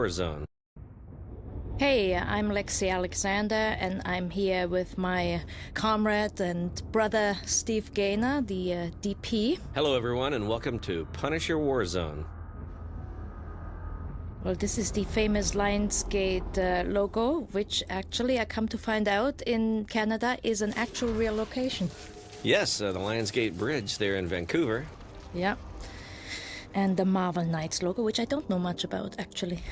Zone. Hey, I'm Lexi Alexander, and I'm here with my comrade and brother Steve Gaynor, the DP. Hello, everyone, and welcome to Punisher War Zone. Well, this is the famous Lionsgate logo, which actually, I come to find out, in Canada is an actual real location. Yes, the Lionsgate Bridge there in Vancouver. Yeah. And the Marvel Knights logo, which I don't know much about, actually.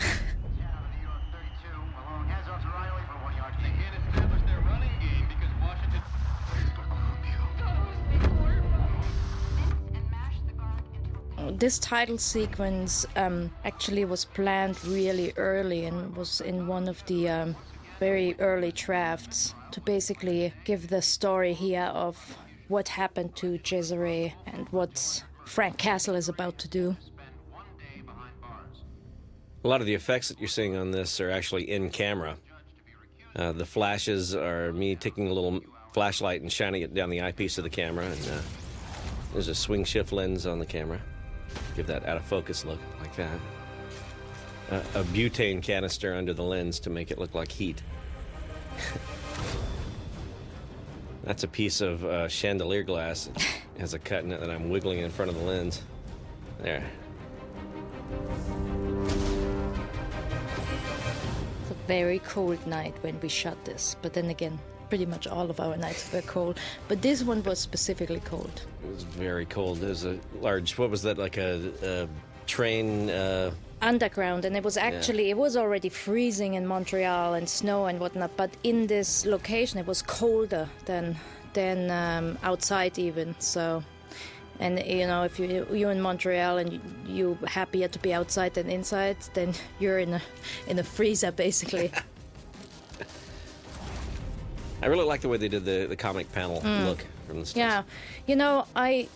This title sequence actually was planned really early and was in one of the very early drafts to basically give the story here of what happened to Cesare and what Frank Castle is about to do. A lot of the effects that you're seeing on this are actually in camera. The flashes are me taking a little flashlight and shining it down the eyepiece of the camera, and there's a swing shift lens on the camera. Give that out of focus look like that. A butane canister under the lens to make it look like heat. That's a piece of chandelier glass. It has a cut in it that I'm wiggling in front of the lens. There. It's a very cold night when we shot this, but then again, pretty much all of our nights were cold, but this one was specifically cold. It was very cold. There's a large, what was that, like a train? Underground, and it was actually, it was already freezing in Montreal and snow and whatnot, but in this location it was colder than outside even, so. And you know, if you're in Montreal and you're happier to be outside than inside, then you're in a freezer basically. I really like the way they did the comic panel look from the start. Yeah, you know, I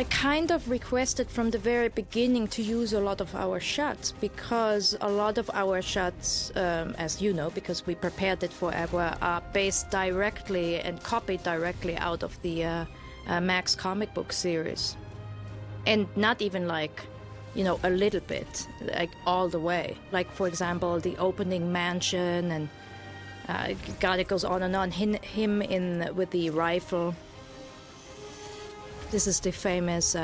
kind of requested from the very beginning to use a lot of our shots, because a lot of our shots, as you know, because we prepared it for Wahr, are based directly and copied directly out of the Max comic book series. And not even like, you know, a little bit, like all the way. Like, for example, the opening mansion and God, it goes on and on. Him in with the rifle. This is the famous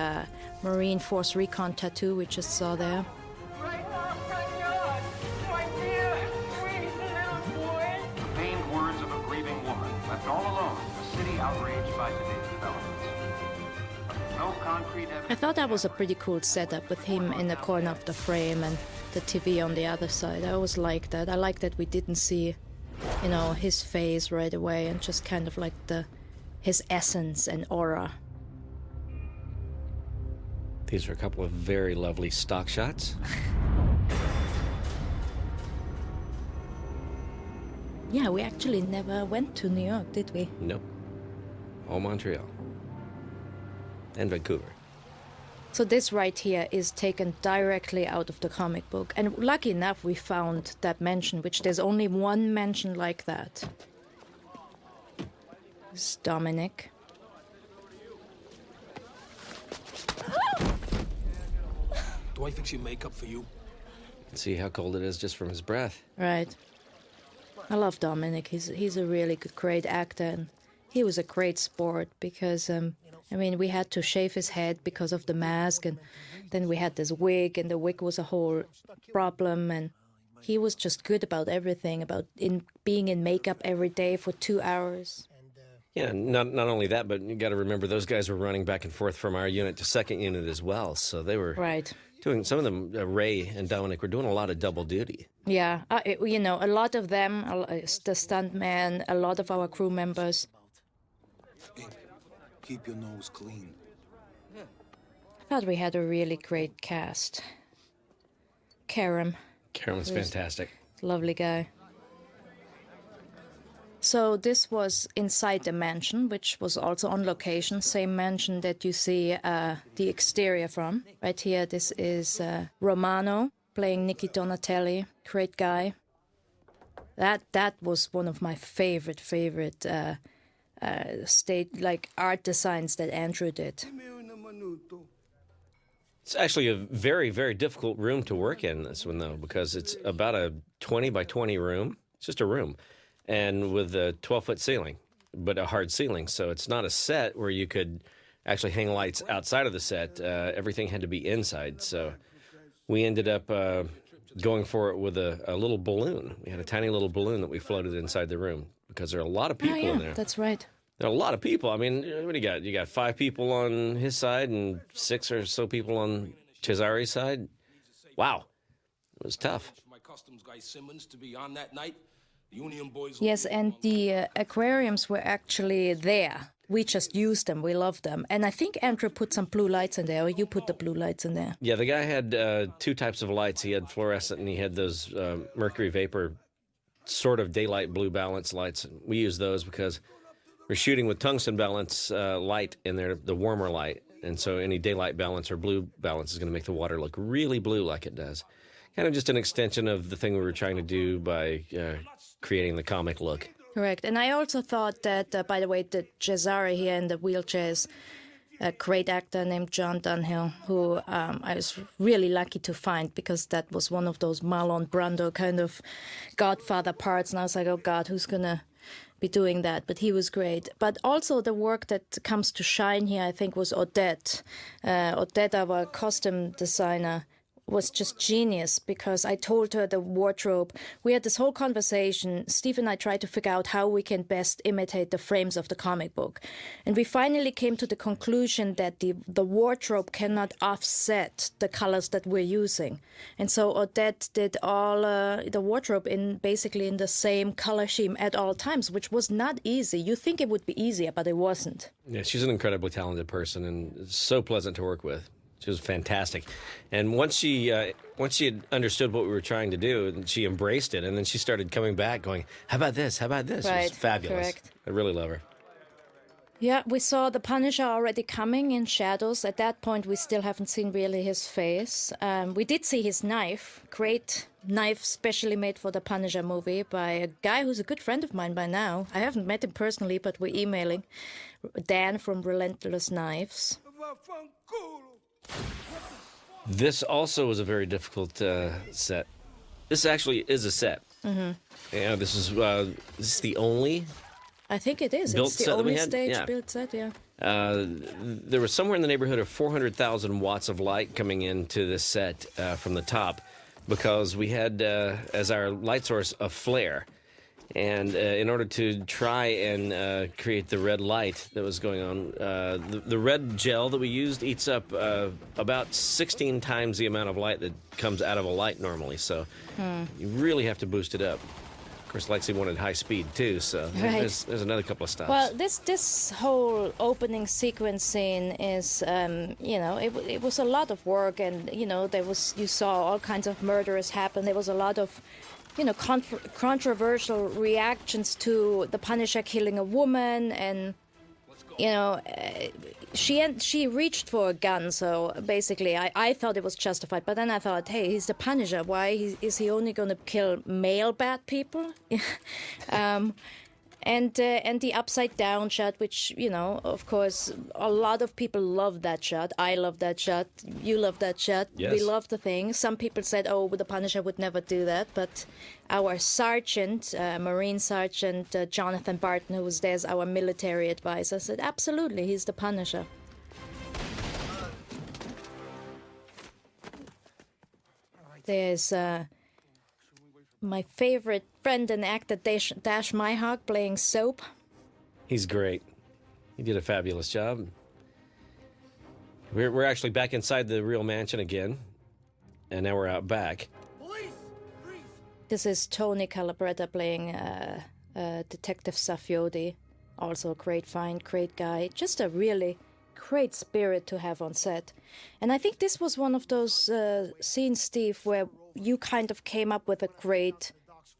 Marine Force Recon tattoo we just saw there. Right off front yard, my dear, sweet little boy. The pained words of a grieving woman left all alone in a city outraged by today's developments. No concrete evidence. I thought that was a pretty cool setup with him in the corner of the frame and the TV on the other side. I always liked that. I like that we didn't see, you know, his face right away, and just kind of like his essence and aura. These are a couple of very lovely stock shots. Yeah, we actually never went to New York, did we? Nope. All Montreal. And Vancouver. So this right here is taken directly out of the comic book. And lucky enough, we found that mention, which there's only one mention like that. This is Dominic. Do I think she make up for you? See how cold it is just from his breath. Right. I love Dominic. He's a really good, great actor. And he was a great sport because, I mean, we had to shave his head because of the mask, and then we had this wig, and the wig was a whole problem, and he was just good about everything, about being in makeup every day for 2 hours. Yeah, not only that, but you got to remember those guys were running back and forth from our unit to second unit as well, so they were Right. doing, some of them, Ray and Dominic, were doing a lot of double duty. Yeah, you know, a lot of them, the stuntman, a lot of our crew members. Hey, keep your nose clean. I thought we had a really great cast. Karam, Karen was fantastic. lovely guy. So this was inside the mansion, which was also on location, same mansion that you see the exterior from. Right here, this is Romano playing Nicky Donatelli, great guy. That was one of my favorite art designs that Andrew did. It's actually a very, very difficult room to work in, this one, though, because it's about a 20 by 20 room. It's just a room, and with a 12-foot ceiling, but a hard ceiling. So it's not a set where you could actually hang lights outside of the set. Everything had to be inside. So we ended up going for it with a little balloon. We had a tiny little balloon that we floated inside the room because there are a lot of people in there. That's right. There are a lot of people. I mean, what do you got? You got 5 people on his side and 6 or so people on Cesare's side. Wow. It was tough. My customs guy Simmons to be on that night. The Union boys. Yes, and the aquariums were actually there. We just used them. We loved them. And I think Andrew put some blue lights in there, or you put the blue lights in there. Yeah, the guy had 2 types of lights. He had fluorescent and he had those mercury vapor sort of daylight blue balance lights. We use those because we're shooting with tungsten balance light in there, the warmer light. And so any daylight balance or blue balance is going to make the water look really blue like it does. Kind of just an extension of the thing we were trying to do by creating the comic look. Correct. And I also thought that, by the way, the Cesare here in the wheelchairs, a great actor named John Dunhill, who I was really lucky to find because that was one of those Marlon Brando kind of Godfather parts. And I was like, oh, God, who's going to be doing that? But he was great. But also the work that comes to shine here, I think, was Odette. Odette, our costume designer, was just genius because I told her the wardrobe. We had this whole conversation. Steve and I tried to figure out how we can best imitate the frames of the comic book. And we finally came to the conclusion that the wardrobe cannot offset the colors that we're using. And so Odette did all the wardrobe basically in the same color scheme at all times, which was not easy. You think it would be easier, but it wasn't. Yeah, she's an incredibly talented person and so pleasant to work with. She was fantastic. And once she had understood what we were trying to do, she embraced it. And then she started coming back going, how about this? How about this? Right, It was fabulous. correct. I really love her. Yeah, we saw the Punisher already coming in shadows. At that point, we still haven't seen really his face. We did see his knife. Great knife specially made for the Punisher movie by a guy who's a good friend of mine by now. I haven't met him personally, but we're emailing. Dan from Relentless Knives. This also was a very difficult set. This actually is a set. Mm-hmm. Yeah, this is the only I think it is. built It's the set that we only had? stage Yeah. built set, yeah. There was somewhere in the neighborhood of 400,000 watts of light coming into this set from the top because we had as our light source a flare. And in order to try and create the red light that was going on, the red gel that we used eats up about 16 times the amount of light that comes out of a light normally. So you really have to boost it up. Of course, Lexi wanted high speed too, so Right. there's another couple of stops. Well, this whole opening sequence scene is, it was a lot of work, and you saw all kinds of murders happen. There was a lot of, controversial reactions to the Punisher killing a woman, and she reached for a gun. So basically, I thought it was justified, but then I thought, hey, he's the Punisher. Why is he only going to kill male bad people? And the upside down shot, which, of course, a lot of people love that shot. I love that shot. You love that shot. Yes. We love the thing. Some people said, oh, the Punisher would never do that. But our sergeant, Marine Sergeant Jonathan Barton, who was there as our military advisor, said, absolutely, he's the Punisher. There's my favorite friend and actor, Dash Myhawk, playing Soap. He's great. He did a fabulous job. We're actually back inside the real mansion again, and now we're out back. This is Tony Calabretta playing Detective Safioti. Also a great find, great guy. Just a really great spirit to have on set. And I think this was one of those scenes, Steve, where you kind of came up with a great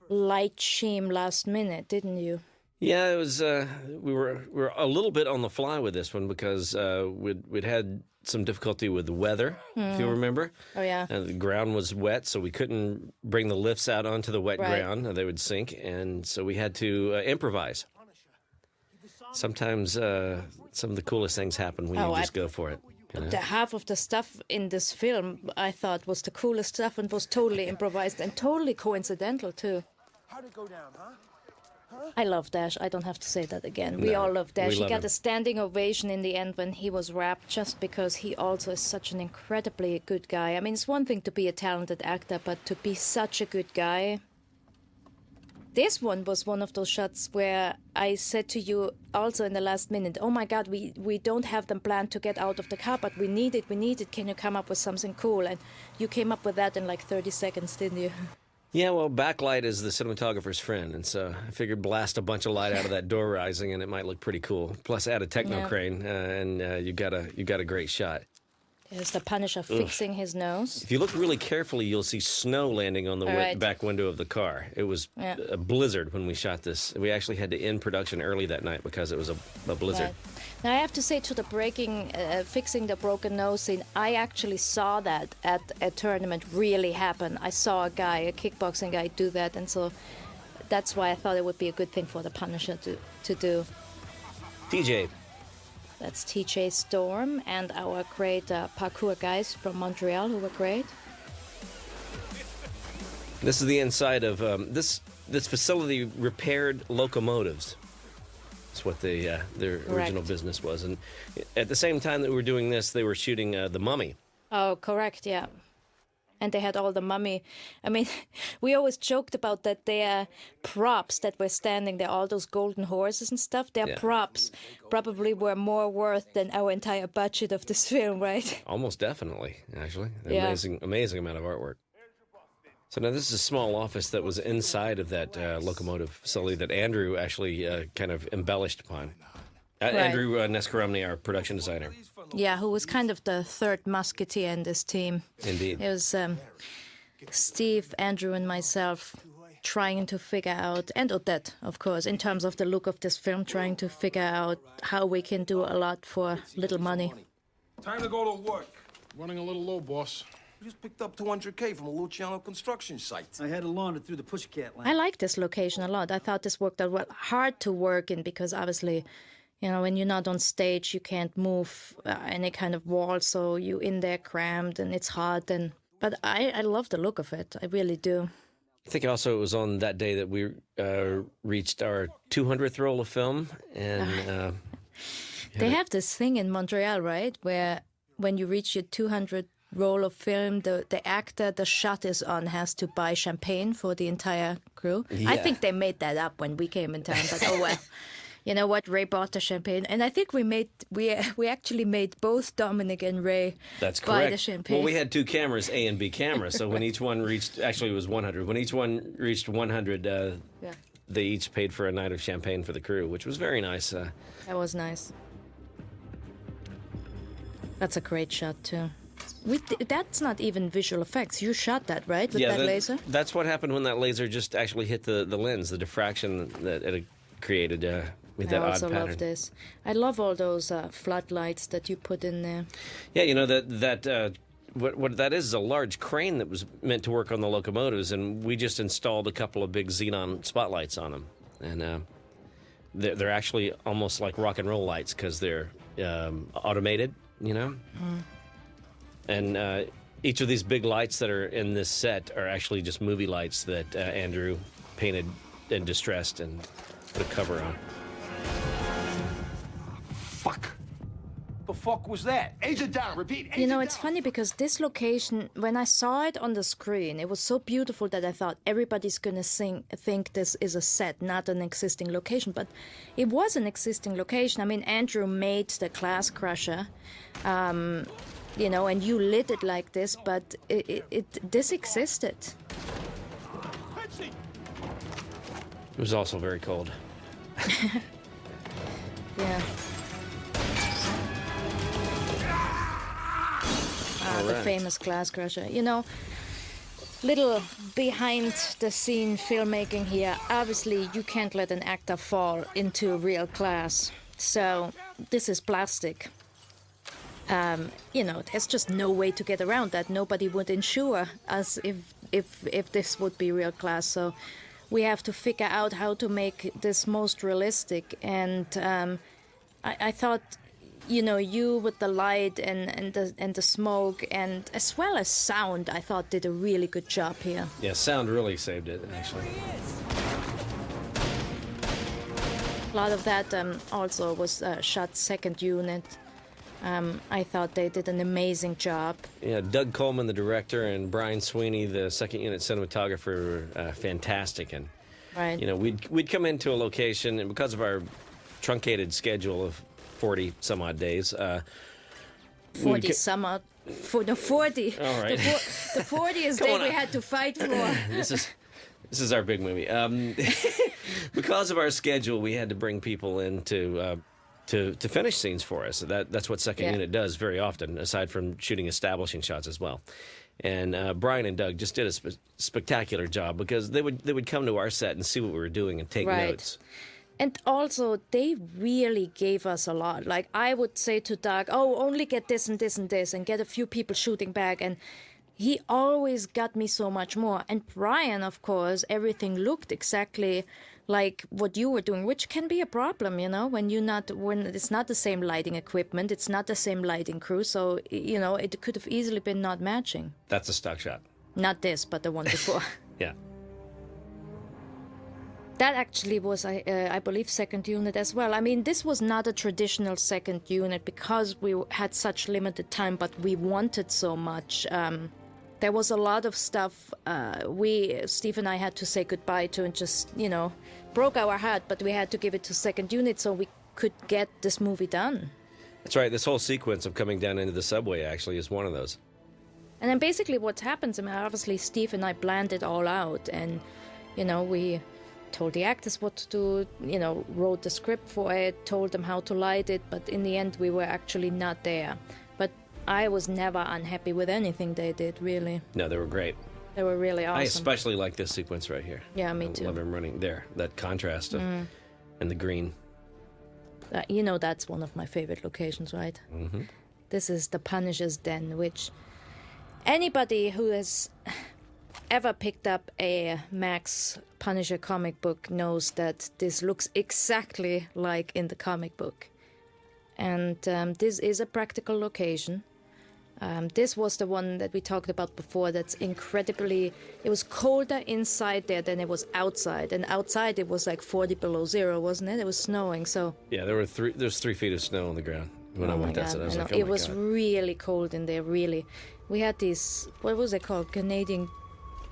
light scheme last minute, didn't you? Yeah, it was. We were a little bit on the fly with this one because we'd had some difficulty with the weather, if you remember. Oh, yeah. The ground was wet, so we couldn't bring the lifts out onto the wet Right. ground. They would sink, and so we had to improvise. Sometimes some of the coolest things happen when you just go for it. The half of the stuff in this film I thought was the coolest stuff and was totally improvised and totally coincidental too. How'd it go down, huh? I love Dash. I don't have to say that again. We No, all love Dash. we He love got him. a standing ovation in the end when he was wrapped, just because he also is such an incredibly good guy. I mean, it's one thing to be a talented actor, but to be such a good guy. This one was one of those shots where I said to you also in the last minute, oh my God, we don't have them planned to get out of the car, but we need it. Can you come up with something cool? And you came up with that in like 30 seconds, didn't you? Yeah, well, backlight is the cinematographer's friend, and so I figured blast a bunch of light out of that door rising, and it might look pretty cool. Plus, add a techno Yeah. crane, and you got a great shot. There's the Punisher fixing his nose. If you look really carefully, you'll see snow landing on the Right. back window of the car. It was Yeah. a blizzard when we shot this. We actually had to end production early that night because it was a blizzard. Right. Now I have to say, to the fixing the broken nose scene, I actually saw that at a tournament really happen. I saw a kickboxing guy, do that, and so that's why I thought it would be a good thing for the Punisher to do. TJ, That's TJ Storm and our great parkour guys from Montreal who were great. this is the inside of this facility repaired locomotives. That's what their original Correct. business was. And at the same time that we were doing this, they were shooting The Mummy. Oh, correct, yeah. And they had all the mummy. I mean, we always joked about that their props that were standing there, all those golden horses and stuff, their Yeah. props probably were more worth than our entire budget of this film, right? Almost definitely, actually. Yeah. Amazing amount of artwork. So now this is a small office that was inside of that locomotive facility that Andrew actually kind of embellished upon. Andrew Neskaromny, our production designer. Yeah, who was kind of the third musketeer in this team. Indeed. It was Steve, Andrew, and myself trying to figure out, and Odette, of course, in terms of the look of this film, trying to figure out how we can do a lot for little money. Time to go to work. Running a little low, boss. We just picked up $200K from a Luciano construction site. I had to launder through the Pussycat line. I like this location a lot. I thought this worked out well. Hard to work in because obviously, you know, when you're not on stage, you can't move any kind of wall, so you're in there crammed and it's hot. But I love the look of it. I really do. I think also it was on that day that we reached our 200th roll of film. And They have this thing in Montreal, right, where when you reach your 200th roll of film, the actor the shot is on has to buy champagne for the entire crew. I Yeah. think they made that up when we came in town, but oh well. You know what? Ray bought the champagne, and I think we actually made both Dominic and Ray that's buy correct. the champagne. Well, we had two cameras, A and B cameras. So when each one reached, actually it was 100. When each one reached 100, Yeah, they each paid for a night of champagne for the crew, which was very nice. that was nice. That's a great shot too. That's not even visual effects. You shot that, right, with that laser? That's what happened when that laser just actually hit the lens, the diffraction that it created with that I odd also pattern. love this. I love all those floodlights that you put in there. Yeah, you know what that is a large crane that was meant to work on the locomotives, and we just installed a couple of big xenon spotlights on them, and they're actually almost like rock and roll lights because they're automated, you know. And each of these big lights that are in this set are actually just movie lights that Andrew painted and distressed and put a cover on. Fuck. The fuck was that? Agent down. Repeat. You know, it's funny because this location, when I saw it on the screen, it was so beautiful that I thought everybody's going to think this is a set, not an existing location. But it was an existing location. I mean, Andrew made the Class Crusher, you know, and you lit it like this, but this existed. It was also very cold. Yeah. The right. famous Class Crusher. You know, little behind the scene filmmaking here. Obviously, you can't let an actor fall into real class. So this is plastic. You know, there's just no way to get around that. Nobody would insure us if this would be real class. So we have to figure out how to make this most realistic. And I thought, you know, you with the light and the smoke, and as well as sound, I thought did a really good job here. Yeah, sound really saved it, actually. A lot of that also was shot second unit. I thought they did an amazing job. Yeah, Doug Coleman, the director, and Brian Sweeney, the second unit cinematographer, were fantastic. And Right. you know, we'd come into a location, and because of our truncated schedule of 40 some odd days, 40 summer. For the 40. All right. The 40th Come day on we up. had to fight for. This is our big movie. Because of our schedule, we had to bring people in to finish scenes for us. That's what second Yeah. unit does very often, aside from shooting establishing shots as well. And Brian and Doug just did a spectacular job, because they would come to our set and see what we were doing and take Right. notes. And also, they really gave us a lot. Like, I would say to Doug, oh, only get this and this and this, and get a few people shooting back. And he always got me so much more. And Brian, of course, everything looked exactly like what you were doing, which can be a problem, you know, when it's not the same lighting equipment, it's not the same lighting crew. So, you know, it could have easily been not matching. That's a stock shot. Not this, but the one before. Yeah. That actually was, I believe, second unit as well. I mean, this was not a traditional second unit because we had such limited time, but we wanted so much. There was a lot of stuff Steve and I had to say goodbye to, and just, you know, broke our heart, but we had to give it to second unit so we could get this movie done. That's right. This whole sequence of coming down into the subway actually is one of those. And then basically what happens, I mean, obviously Steve and I planned it all out, and, you know, we told the actors what to do, you know, wrote the script for it, told them how to light it, but in the end we were actually not there. But I was never unhappy with anything they did, really. No, they were great. They were really awesome. I especially like this sequence right here. Yeah, me I too. love him running there. That contrast of, and the green. You know, that's one of my favorite locations, right? Mm-hmm. This is the Punisher's Den, which anybody who has ever picked up a Max Punisher comic book knows that this looks exactly like in the comic book. And this is a practical location. This was the one that we talked about before. That's incredibly... It was colder inside there than it was outside. And outside it was like 40 below zero, wasn't it? It was snowing, so... Yeah, there's 3 feet of snow on the ground when I went outside. I was like, oh it my was God. really cold in there, really. We had these, what was it called? Canada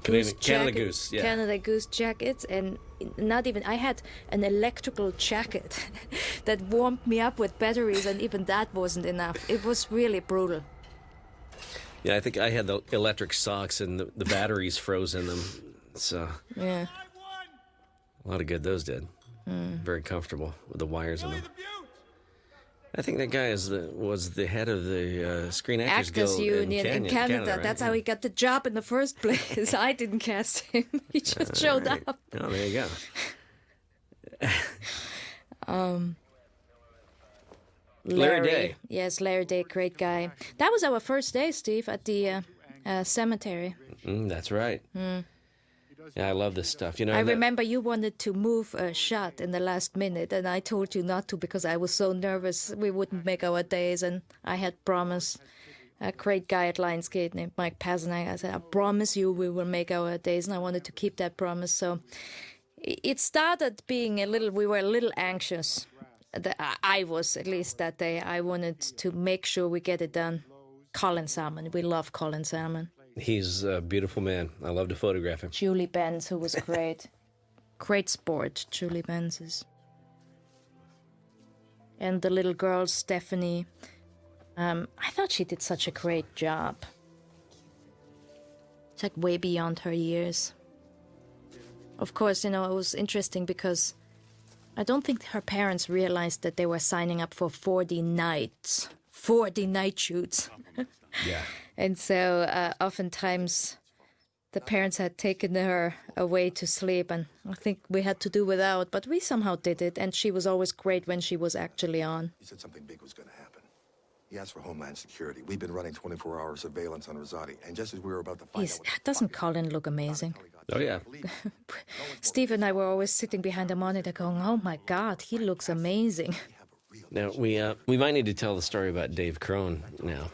Goose, yeah. Canada Goose jackets, and not even, I had an electrical jacket that warmed me up with batteries, and even that wasn't enough. It was really brutal. Yeah, I think I had the electric socks and the batteries froze in them. So Yeah. a lot of good those did. Very comfortable with the wires in them. I think that guy was the head of the Screen Actors Actors Guild Union in Canada. right? That's how he got the job in the first place. I didn't cast him. He just showed Right. up. Oh, there you go. Larry Day. Yes, Larry Day, great guy. That was our first day, Steve, at the cemetery. That's right. Yeah, I love this stuff. You know, I that- remember you wanted to move a shot in the last minute, and I told you not to because I was so nervous we wouldn't make our days, and I had promised a great guy at Lionsgate named Mike Pasternak. I said, I promise you we will make our days, and I wanted to keep that promise. So it started being we were a little anxious. I was, at least that day. I wanted to make sure we get it done. Colin Salmon, we love Colin Salmon. He's a beautiful man. I love to photograph him. Julie Benz, who was great. Great sport, Julie Benz is. And the little girl, Stephanie. I thought she did such a great job. It's like way beyond her years. Of course, you know, it was interesting because I don't think her parents realized that they were signing up for 40 nights. 40 night shoots. Yeah. And so oftentimes the parents had taken her away to sleep, and I think we had to do without, but we somehow did it, and she was always great when she was actually on. He said something big was going to happen. He asked for Homeland Security. We've been running 24-hour surveillance on Rosati, and just as we were about to find out what the Doesn't fuck Colin look amazing? Oh, yeah. Steve and I were always sitting behind the monitor going, oh my God, he looks amazing. Now, we might need to tell the story about Dave Crone now.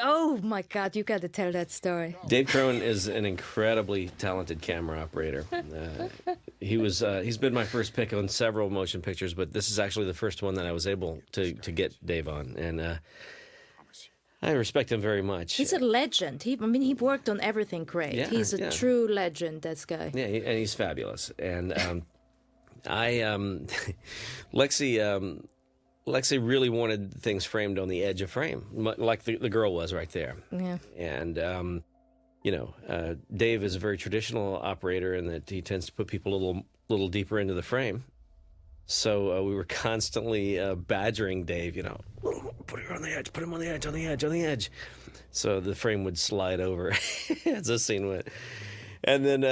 Oh my God, you got to tell that story. Dave Crone is an incredibly talented camera operator. He's been my first pick on several motion pictures, but this is actually the first one that I was able to get Dave on, and I respect him very much. He's a legend. He worked on everything great. Yeah, He's a true legend, this guy. Yeah, and he's fabulous. And Lexi really wanted things framed on the edge of frame, like the girl was right there. Yeah. And, Dave is a very traditional operator in that he tends to put people a little deeper into the frame. So we were constantly badgering Dave, put her on the edge, put him on the edge, on the edge, on the edge. So the frame would slide over as the scene went. And then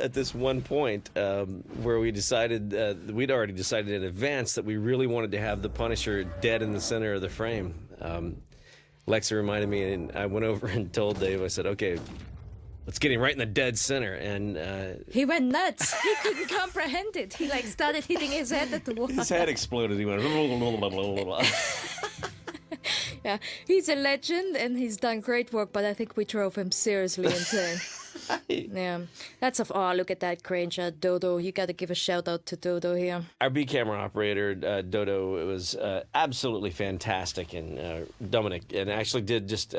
at this one point where we decided, we'd already decided in advance that we really wanted to have the Punisher dead in the center of the frame. Lexi reminded me, and I went over and told Dave, I said, okay, let's get him right in the dead center. And he went nuts. He couldn't comprehend it. He started hitting his head at the wall. His head exploded. He went. Yeah, he's a legend and he's done great work, but I think we drove him seriously insane. Yeah, look at that crane shot, Dodo. You got to give a shout out to Dodo here. Our B camera operator, Dodo, was absolutely fantastic, and Dominic, and actually did just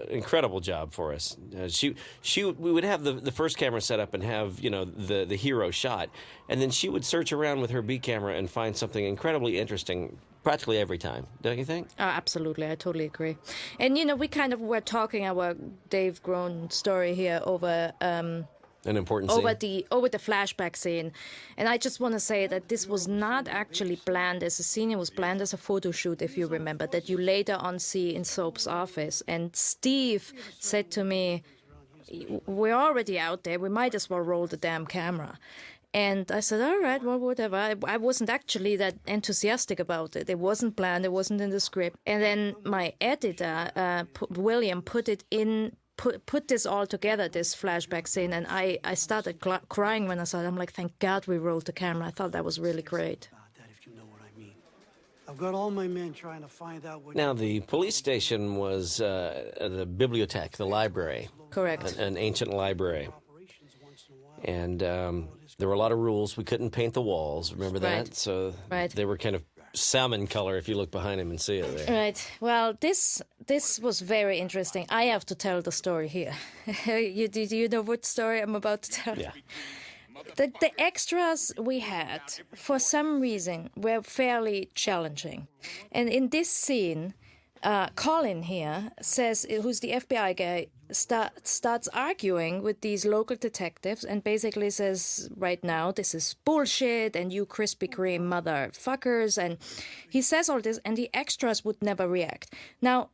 incredible job for us. We would have the first camera set up and have the hero shot, and then she would search around with her B camera and find something incredibly interesting. Practically every time, don't you think? Oh, absolutely. I totally agree. And, we kind of were talking our Dave Grown story here over an important scene. over the flashback scene. And I just want to say that this was not actually planned as a scene. It was planned as a photo shoot, if you remember, that you later on see in Soap's office. And Steve said to me, we're already out there. We might as well roll the damn camera. And I said, all right, well, whatever. I wasn't actually that enthusiastic about it. It wasn't planned. It wasn't in the script. And then my editor, William, put this all together, this flashback scene. And I started crying when I saw it. I'm like, thank God we rolled the camera. I thought that was really great. If you know what I mean. I've got all my men trying to find out what... Now, the police station was the bibliothèque, the library. Correct. An ancient library. And there were a lot of rules. We couldn't paint the walls. Remember that? Right. So right. They were kind of salmon color if you look behind him and see it there. Right. Well, this was very interesting. I have to tell the story here. Do you know what story I'm about to tell? Yeah. The extras we had, for some reason, were fairly challenging. And in this scene, Colin here says, who's the FBI guy, starts arguing with these local detectives and basically says, right now, this is bullshit and you Krispy Kreme motherfuckers. And he says all this and the extras would never react. Now,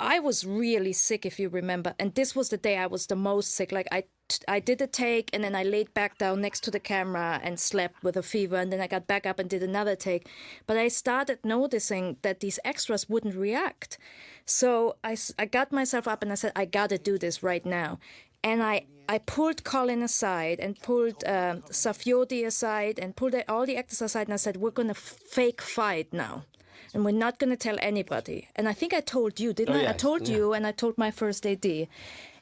I was really sick, if you remember, and this was the day I was the most sick. Like, I did a take and then I laid back down next to the camera and slept with a fever, and then I got back up and did another take. But I started noticing that these extras wouldn't react. So I got myself up and I said, I got to do this right now. And I pulled Colin aside and pulled Safioti aside and pulled all the actors aside, and I said, we're going to fake fight now. And we're not going to tell anybody. And I think I told you, didn't I? Yeah. I told you, and I told my first AD.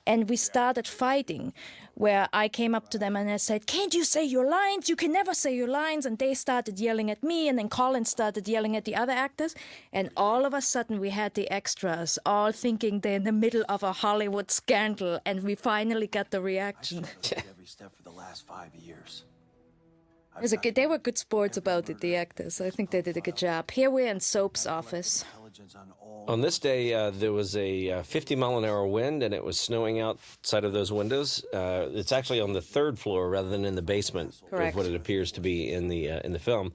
And we started fighting, where I came up to them and I said, can't you say your lines? You can never say your lines. And they started yelling at me, and then Colin started yelling at the other actors. And all of a sudden, we had the extras all thinking they're in the middle of a Hollywood scandal, and we finally got the reaction. Every step for the last 5 years. They were good sports about it, the actors. I think they did a good job. Here we're in Soap's office. On this day, there was a 50-mile-an-hour wind, and it was snowing outside of those windows. It's actually on the third floor rather than in the basement, Correct. of what it appears to be in the film.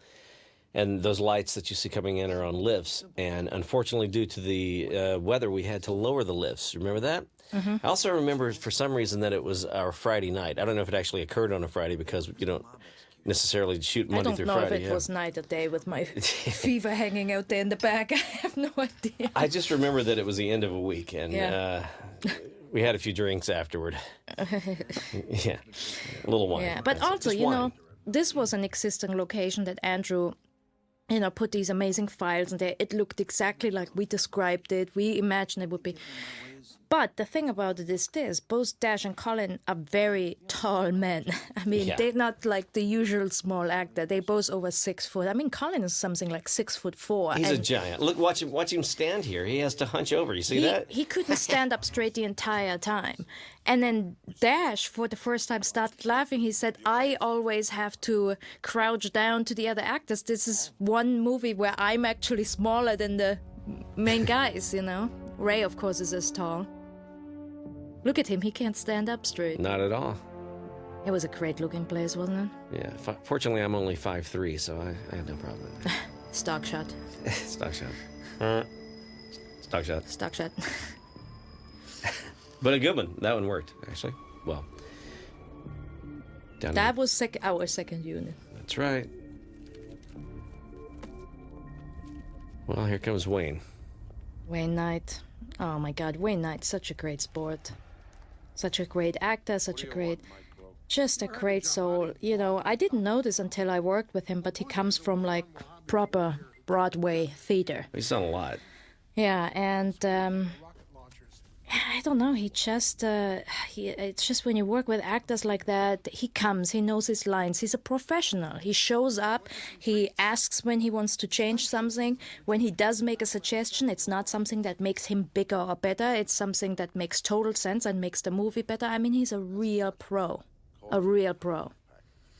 And those lights that you see coming in are on lifts. And unfortunately, due to the weather, we had to lower the lifts. Remember that? Mm-hmm. I also remember, for some reason, that it was our Friday night. I don't know if it actually occurred on a Friday, because you don't necessarily shoot Monday through Friday. I don't know if it was night or day with my fever hanging out there in the back. I have no idea. I just remember that it was the end of a week, and we had a few drinks afterward. Yeah, a little wine. Yeah, but also, Just wine. this was an existing location that Andrew put these amazing files in there. It looked exactly like we described it. We imagined it would be. But the thing about it is this: both Dash and Colin are very tall men. I mean, Yeah. they're not like the usual small actor. They're both over 6 foot. I mean, Colin is something like 6'4". He's a and giant. Look, watch him stand here. He has to hunch over. You see that? he couldn't stand up straight the entire time. And then Dash, for the first time, started laughing. He said, "I always have to crouch down to the other actors. This is one movie where I'm actually smaller than the main guys, Ray, of course, is as tall. Look at him. He can't stand up straight. Not at all. It was a great-looking place, wasn't it? Yeah. Fortunately, I'm only 5'3", so I had no problem with that. Stock shot. Stock shot. Stock shot. Stock shot. But a good one. That one worked, actually. Well. Down That was our second unit. That's right. Well, here comes Wayne. Wayne Knight. Oh my God, Wayne Knight, such a great sport. Such a great actor, just a great soul. I didn't know this until I worked with him, but he comes from like proper Broadway theater. He's done a lot. Yeah, and I don't know. It's just when you work with actors like that, he knows his lines. He's a professional. He shows up. He asks when he wants to change something. When he does make a suggestion, it's not something that makes him bigger or better. It's something that makes total sense and makes the movie better. I mean, he's a real pro. A real pro.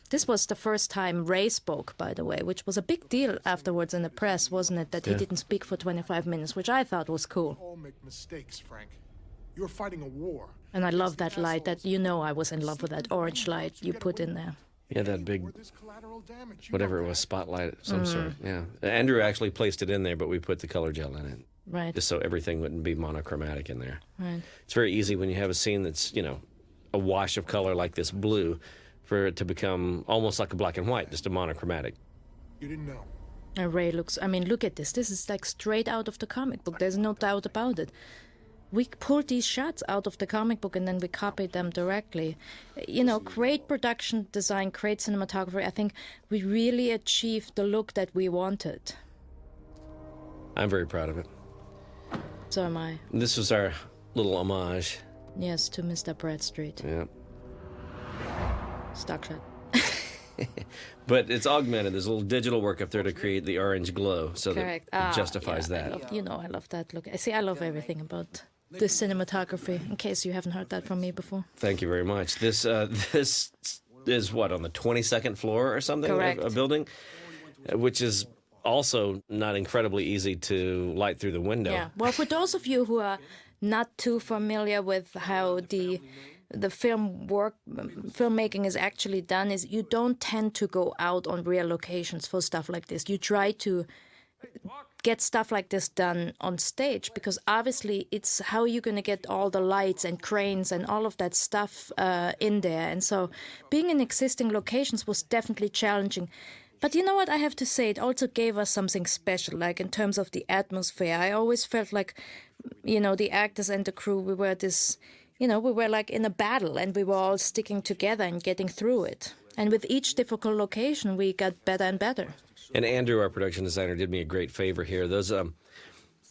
This was the first time Ray spoke, by the way, which was a big deal afterwards in the press, wasn't it? That he didn't speak for 25 minutes, which I thought was cool. All make mistakes, Frank. You're fighting a war. And I love that light, I was in love with that orange light you put in there. Yeah, that big, There's collateral damage. You whatever know it was, that. spotlight of some sort. Yeah. Andrew actually placed it in there, but we put the color gel in it. Right, Just so everything wouldn't be monochromatic in there. right. It's very easy when you have a scene that's, a wash of color like this blue for it to become almost like a black and white, just a monochromatic. You didn't know. And Ray look at this. This is like straight out of the comic book. There's no doubt about it. We pulled these shots out of the comic book and then we copied them directly. Great production design, great cinematography. I think we really achieved the look that we wanted. I'm very proud of it. So am I. This was our little homage. Yes, to Mr. Bradstreet. Yeah. Stock shot. But it's augmented. There's a little digital work up there to create the orange glow, so Correct. that it justifies that. I love that look. I love everything about the cinematography, in case you haven't heard that from me before. Thank you very much. This is what, on the 22nd floor or something? Correct. A building, which is also not incredibly easy to light through the window. Yeah. Well, for those of you who are not too familiar with how the filmmaking is actually done, is you don't tend to go out on real locations for stuff like this. You try to get stuff like this done on stage, because obviously it's how you're going to get all the lights and cranes and all of that stuff in there. And so being in existing locations was definitely challenging. But you know what, I have to say, it also gave us something special, like in terms of the atmosphere. I always felt like, the actors and the crew, we were like in a battle, and we were all sticking together and getting through it. And with each difficult location, we got better and better. And Andrew, our production designer, did me a great favor here. Those the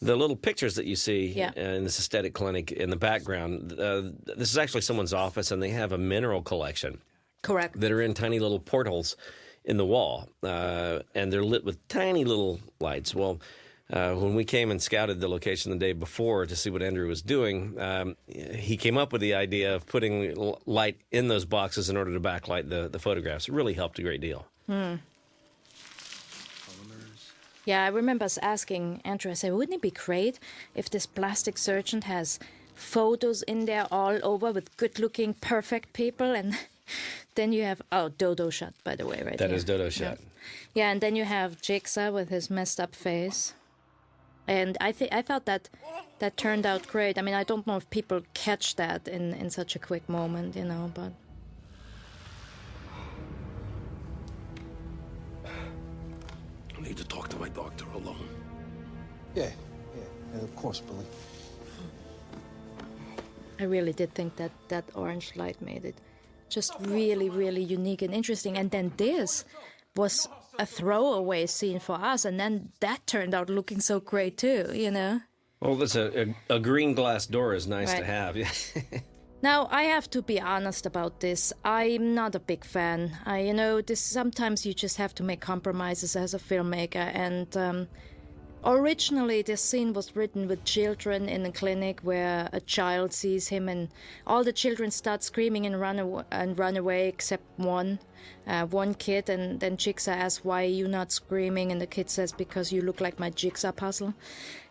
little pictures that you see in this aesthetic clinic in the background, this is actually someone's office, and they have a mineral collection. Correct. That are in tiny little portholes in the wall, and they're lit with tiny little lights. Well, when we came and scouted the location the day before to see what Andrew was doing, he came up with the idea of putting light in those boxes in order to backlight the photographs. It really helped a great deal. Yeah, I remember us asking Andrew, I said, wouldn't it be great if this plastic surgeon has photos in there all over with good-looking, perfect people? And then you have, Dodo shot, by the way, right That here. is Dodo shot. Yeah, and then you have Jigsaw with his messed up face. And I thought that turned out great. I mean, I don't know if people catch that in such a quick moment, but... I need to talk to my doctor alone. Yeah, of course, Billy. I really did think that orange light made it just really, really unique and interesting. And then this, was a throwaway scene for us, and then that turned out looking so great too, you know. Well, that's a green glass door is nice to Right. have. Now, I have to be honest about this. I'm not a big fan. This sometimes you just have to make compromises as a filmmaker. And originally, this scene was written with children in a clinic where a child sees him, and all the children start screaming and run away except one kid. And then Jigsaw asks, "Why are you not screaming?" And the kid says, "Because you look like my jigsaw puzzle."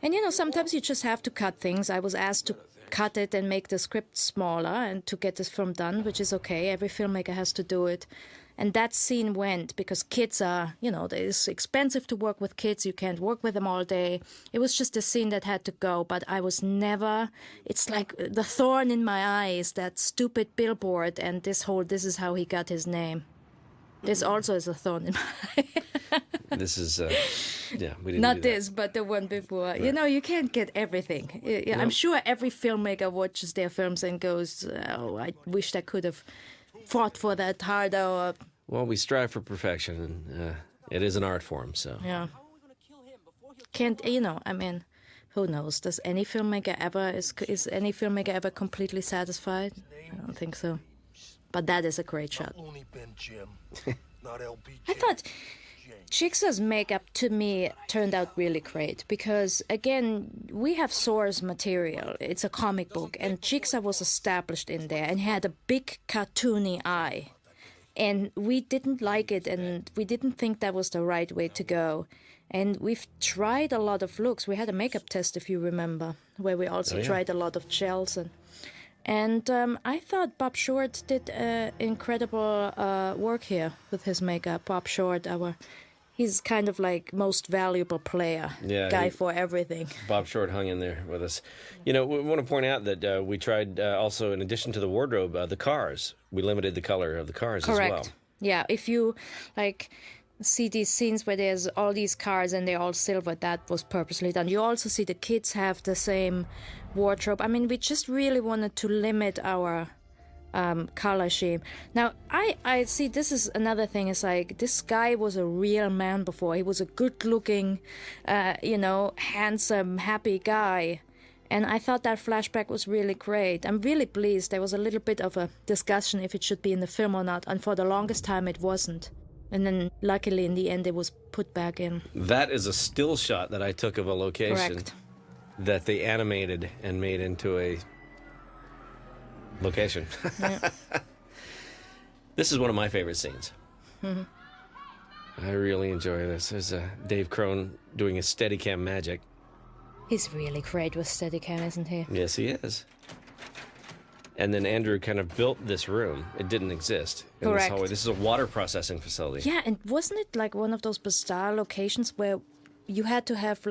And sometimes you just have to cut things. I was asked to cut it and make the script smaller and to get this film done, which is okay. Every filmmaker has to do it. And that scene went because kids are, it's expensive to work with kids. You can't work with them all day. It was just a scene that had to go, but I was never, it's like the thorn in my eye is that stupid billboard and this is how he got his name. This also is a thorn in my eye. This is, we didn't Not do that. this, but the one before. Right. You can't get everything. I'm sure every filmmaker watches their films and goes, "Oh, I wish I could have fought for that harder." Well, we strive for perfection, and it is an art form, so. Yeah. Can't, who knows? Does any filmmaker ever, is any filmmaker ever completely satisfied? I don't think so. But that is a great shot. I thought Jigsaw's makeup, to me, turned out really great because, again, we have source material. It's a comic book, and Jigsaw was established in there and had a big cartoony eye. And we didn't like it, and we didn't think that was the right way to go. And we've tried a lot of looks. We had a makeup test, if you remember, where we also tried a lot of gels. And I thought Bob Short did incredible work here with his makeup. Bob Short, he's kind of like most valuable player, guy for everything. Bob Short hung in there with us. We want to point out that we tried also, in addition to the wardrobe, the cars. We limited the color of the cars as well. Correct. Yeah, if you see these scenes where there's all these cars and they're all silver, that was purposely done. You also see the kids have the same wardrobe. I mean, we just really wanted to limit our color scheme. Now, I see this is another thing. It's like this guy was a real man before. He was a good-looking, handsome, happy guy. And I thought that flashback was really great. I'm really pleased. There was a little bit of a discussion if it should be in the film or not. And for the longest time, it wasn't. And then, luckily, in the end, it was put back in. That is a still shot that I took of a location. Correct. That they animated and made into a location. Yeah. This is one of my favorite scenes. Mm-hmm. I really enjoy this. There's Dave Crone doing his Steadicam magic. He's really great with Steadicam, isn't he? Yes, he is. And then Andrew kind of built this room. It didn't exist in this Correct. hallway. This is a water processing facility. Yeah, and wasn't it like one of those bizarre locations where you had to have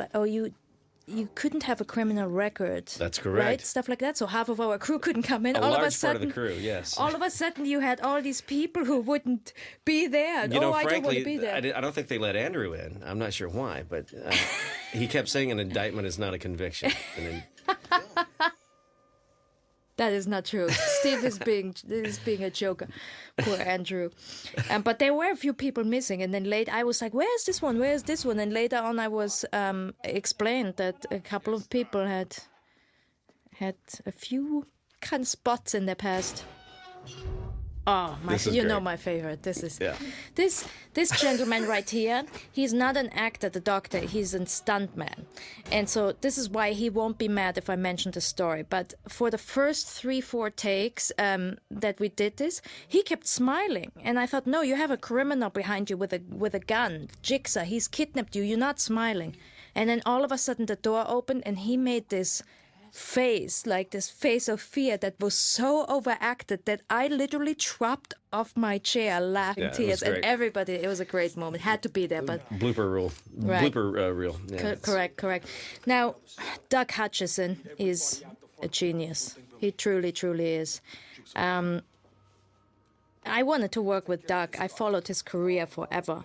you couldn't have a criminal record? That's correct. Right? Stuff like that. So half of our crew couldn't come in. A all large of a sudden, part of the crew, yes. All of a sudden, you had all these people who wouldn't be there. You know, I don't want frankly, to be there. I don't think they let Andrew in. I'm not sure why, but he kept saying an indictment is not a conviction. And then, That is not true. Steve is being a joker. Poor Andrew. But there were a few people missing, and then later I was like, "Where's this one? Where's this one?" And later on, I was explained that a couple of people had a few kind of spots in their past. Oh, This is great. My favorite. This is Yeah. this gentleman right here. He's not an actor, the doctor. He's a stuntman, and so this is why he won't be mad if I mention the story. But for the first 3-4 takes that we did this, he kept smiling, and I thought, no, you have a criminal behind you with a gun, Jigsaw. He's kidnapped you. You're not smiling, and then all of a sudden the door opened, and he made this face, like this face of fear that was so overacted that I literally dropped off my chair laughing Yeah, it was tears, and great. everybody, it was a great moment. Had to be there, but blooper rule. Right. Blooper reel. Yeah, correct. Now, Doug Hutchison is a genius. He truly, truly is. I wanted to work with Doug. I followed his career forever.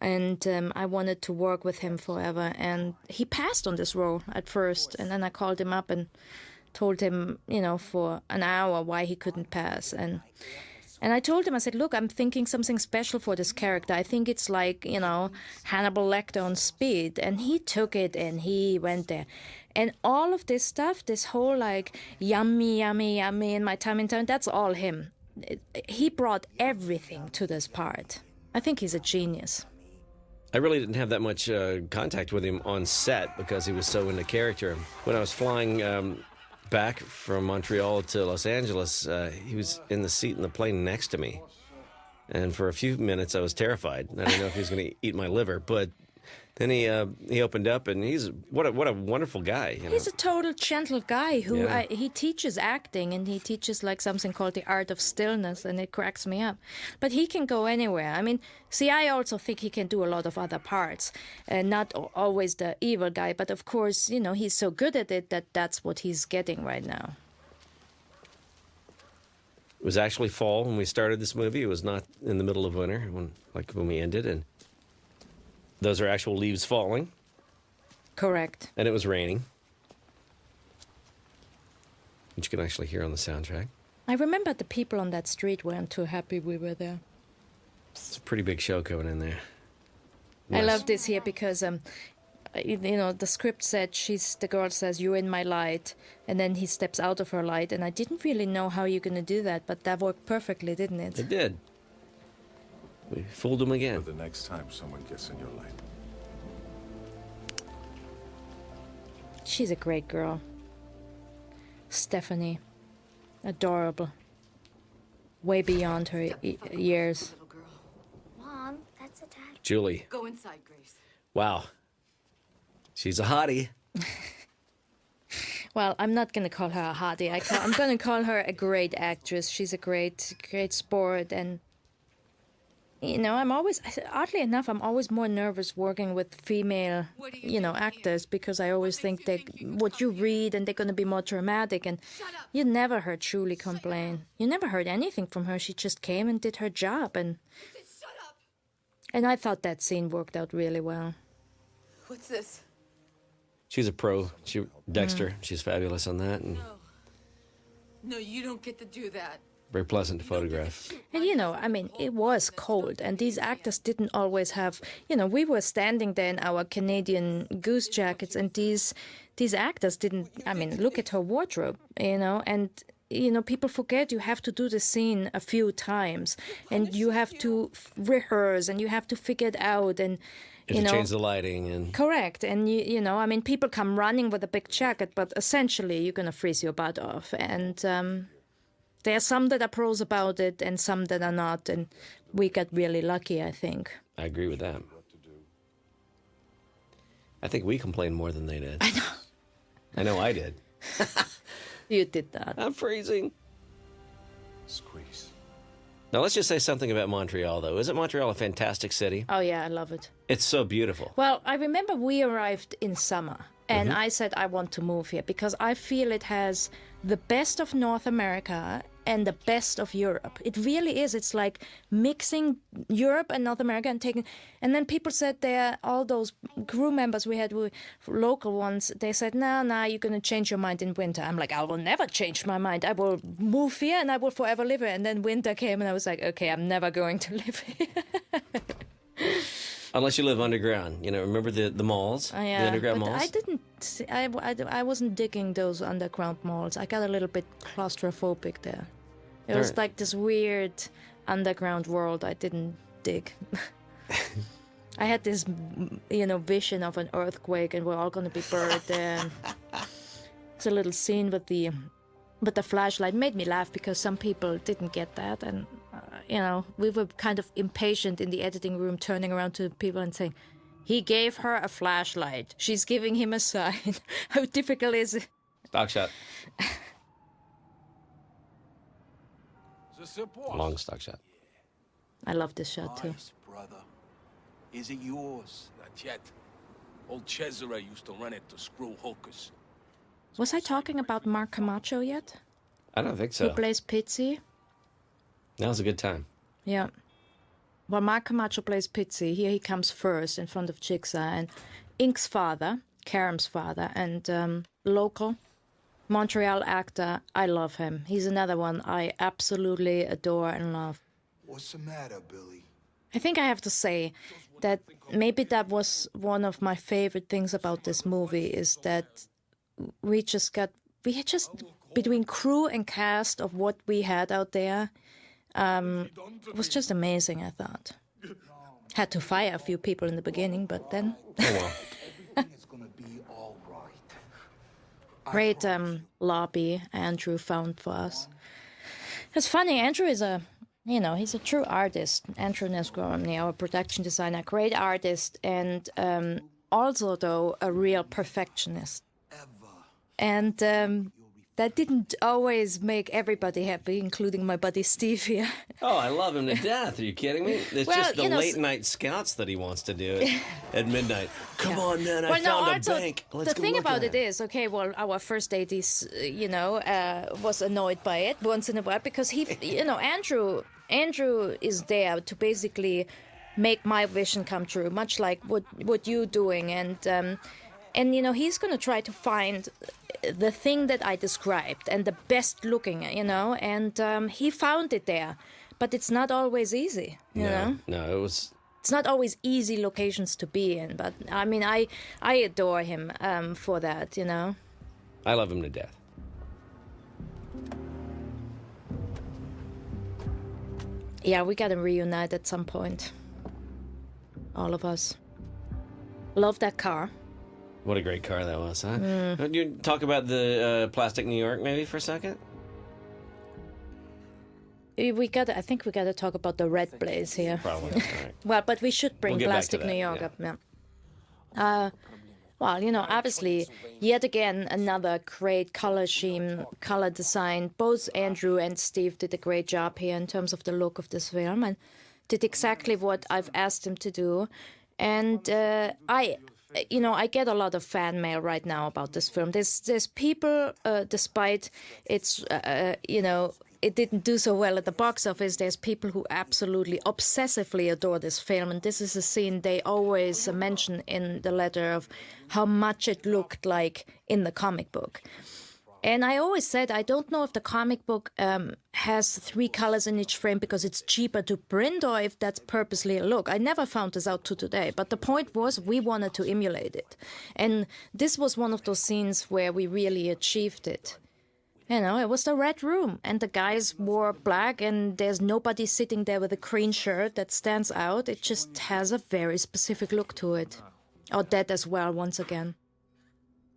And I wanted to work with him forever. And he passed on this role at first. And then I called him up and told him, for an hour why he couldn't pass. And And I told him, I said, look, I'm thinking something special for this character. I think it's like, Hannibal Lecter on speed. And he took it and he went there. And all of this stuff, this whole like yummy, yummy, yummy in my time in town, that's all him. He brought everything to this part. I think he's a genius. I really didn't have that much contact with him on set because he was so into character. When I was flying back from Montreal to Los Angeles, he was in the seat in the plane next to me. And for a few minutes, I was terrified. I didn't know if he was going to eat my liver, but then he opened up, and he's what a wonderful guy. He's a total gentle guy who Yeah. he teaches acting, and he teaches like something called the art of stillness, and it cracks me up. But he can go anywhere. I mean, see, I also think he can do a lot of other parts, and not always the evil guy. But of course, he's so good at it that that's what he's getting right now. It was actually fall when we started this movie. It was not in the middle of winter when we ended, and those are actual leaves falling. Correct. And it was raining, which you can actually hear on the soundtrack. I remember the people on that street weren't too happy we were there. It's a pretty big show coming in there. I Nice. love this here because, the script said the girl says, "You're in my light," and then he steps out of her light, and I didn't really know how you're going to do that, but that worked perfectly, didn't it? It did. We fooled him again. The next time someone gets in your life. She's a great girl. Stephanie. Adorable. Way beyond her years. Mom, that's a dad. Julie. Go inside, Grace. Wow. She's a hottie. Well, I'm not going to call her a hottie. I'm going to call her a great actress. She's a great sport, and I'm always, oddly enough, I'm always more nervous working with female, actors, because I always think what you read and they're going to be more dramatic. And you never heard Julie complain. You never heard anything from her. She just came and did her job. And I thought that scene worked out really well. What's this? She's a pro. Dexter. She's fabulous on that, and No, you don't get to do that. very pleasant to photograph. And it was cold, and these actors didn't always have, we were standing there in our Canadian goose jackets, and these actors didn't, look at her wardrobe, and, people forget you have to do the scene a few times, and you have to rehearse, and you have to figure it out, and, If you change the lighting and... Correct, and, people come running with a big jacket, but essentially you're going to freeze your butt off, and... there are some that are pros about it and some that are not, and we got really lucky, I think. I agree with that. I think we complained more than they did. I know I did. You did that. I'm freezing. Squeeze. Now, let's just say something about Montreal, though. Isn't Montreal a fantastic city? Oh, yeah, I love it. It's so beautiful. Well, I remember we arrived in summer, and I said I want to move here because I feel it has the best of North America and the best of Europe. It really is. It's like mixing Europe and North America and taking... And then people said there, all those crew members we had, local ones, they said, no, you're going to change your mind in winter. I'm like, I will never change my mind. I will move here and I will forever live here. And then winter came and I was like, okay, I'm never going to live here. Unless you live underground. Remember the malls? Oh, yeah, the underground but malls? I didn't. I wasn't digging those underground malls. I got a little bit claustrophobic there. It was like this weird underground world I didn't dig. I had this, vision of an earthquake and we're all going to be buried there. It's a little scene with the flashlight. Made me laugh because some people didn't get that, and we were kind of impatient in the editing room, turning around to people and saying, "He gave her a flashlight. She's giving him a sign." How difficult is it? Stock shot. Long stock shot. I love this shot too. Nice, brother. Is it yours? Not yet. Old Cesare used to run it to screw hookers. Was I talking about Mark Camacho yet? I don't think Who so. plays Pizzi? Now's a good time. Yeah. Well, Mark Camacho plays Pizzi. Here he comes first in front of Jigsaw. And Ink's father, Karam's father, and local Montreal actor. I love him. He's another one I absolutely adore and love. What's the matter, Billy? I think I have to say that maybe that was one of my favorite things about this movie is that we just between crew and cast of what we had out there, was just amazing, I thought. Had to fire a few people in the beginning, but then... Oh, well. Great lobby Andrew found for us. It's funny, Andrew is he's a true artist. Andrew Nesgoromny, our production designer, great artist, and also, though, a real perfectionist. And that didn't always make everybody happy, including my buddy Steve here. Oh, I love him to death. Are you kidding me? It's Well, just the you know, late-night scouts that he wants to do at midnight. Come on, man, I Well, no, found a also, bank. Let's the go thing look about at it is, okay, well, our first AD, was annoyed by it once in a while because Andrew is there to basically make my vision come true, much like what you're doing, and he's going to try to find the thing that I described and the best looking, and he found it there, but it's not always easy, you know. No, it was. It's not always easy locations to be in, but I mean, I adore him for that, I love him to death. Yeah, we gotta reunite at some point. All of us. Love that car. What a great car that was, huh? You talk about the plastic New York maybe for a second? I think we gotta talk about the red blaze here. Probably. All right. Well, but we should bring We'll get back plastic to that, New York yeah. up, yeah. Well, obviously, yet again, another great color scheme, color design. Both Andrew and Steve did a great job here in terms of the look of this film and did exactly what I've asked them to do. And I get a lot of fan mail right now about this film. There's people, despite its, it didn't do so well at the box office, there's people who absolutely obsessively adore this film. And this is a scene they always mention in the letter of how much it looked like in the comic book. And I always said, I don't know if the comic book has 3 colors in each frame because it's cheaper to print or if that's purposely a look. I never found this out to today. But the point was we wanted to emulate it. And this was one of those scenes where we really achieved it. It was the red room and the guys wore black and there's nobody sitting there with a green shirt that stands out. It just has a very specific look to it. Odette as well, once again.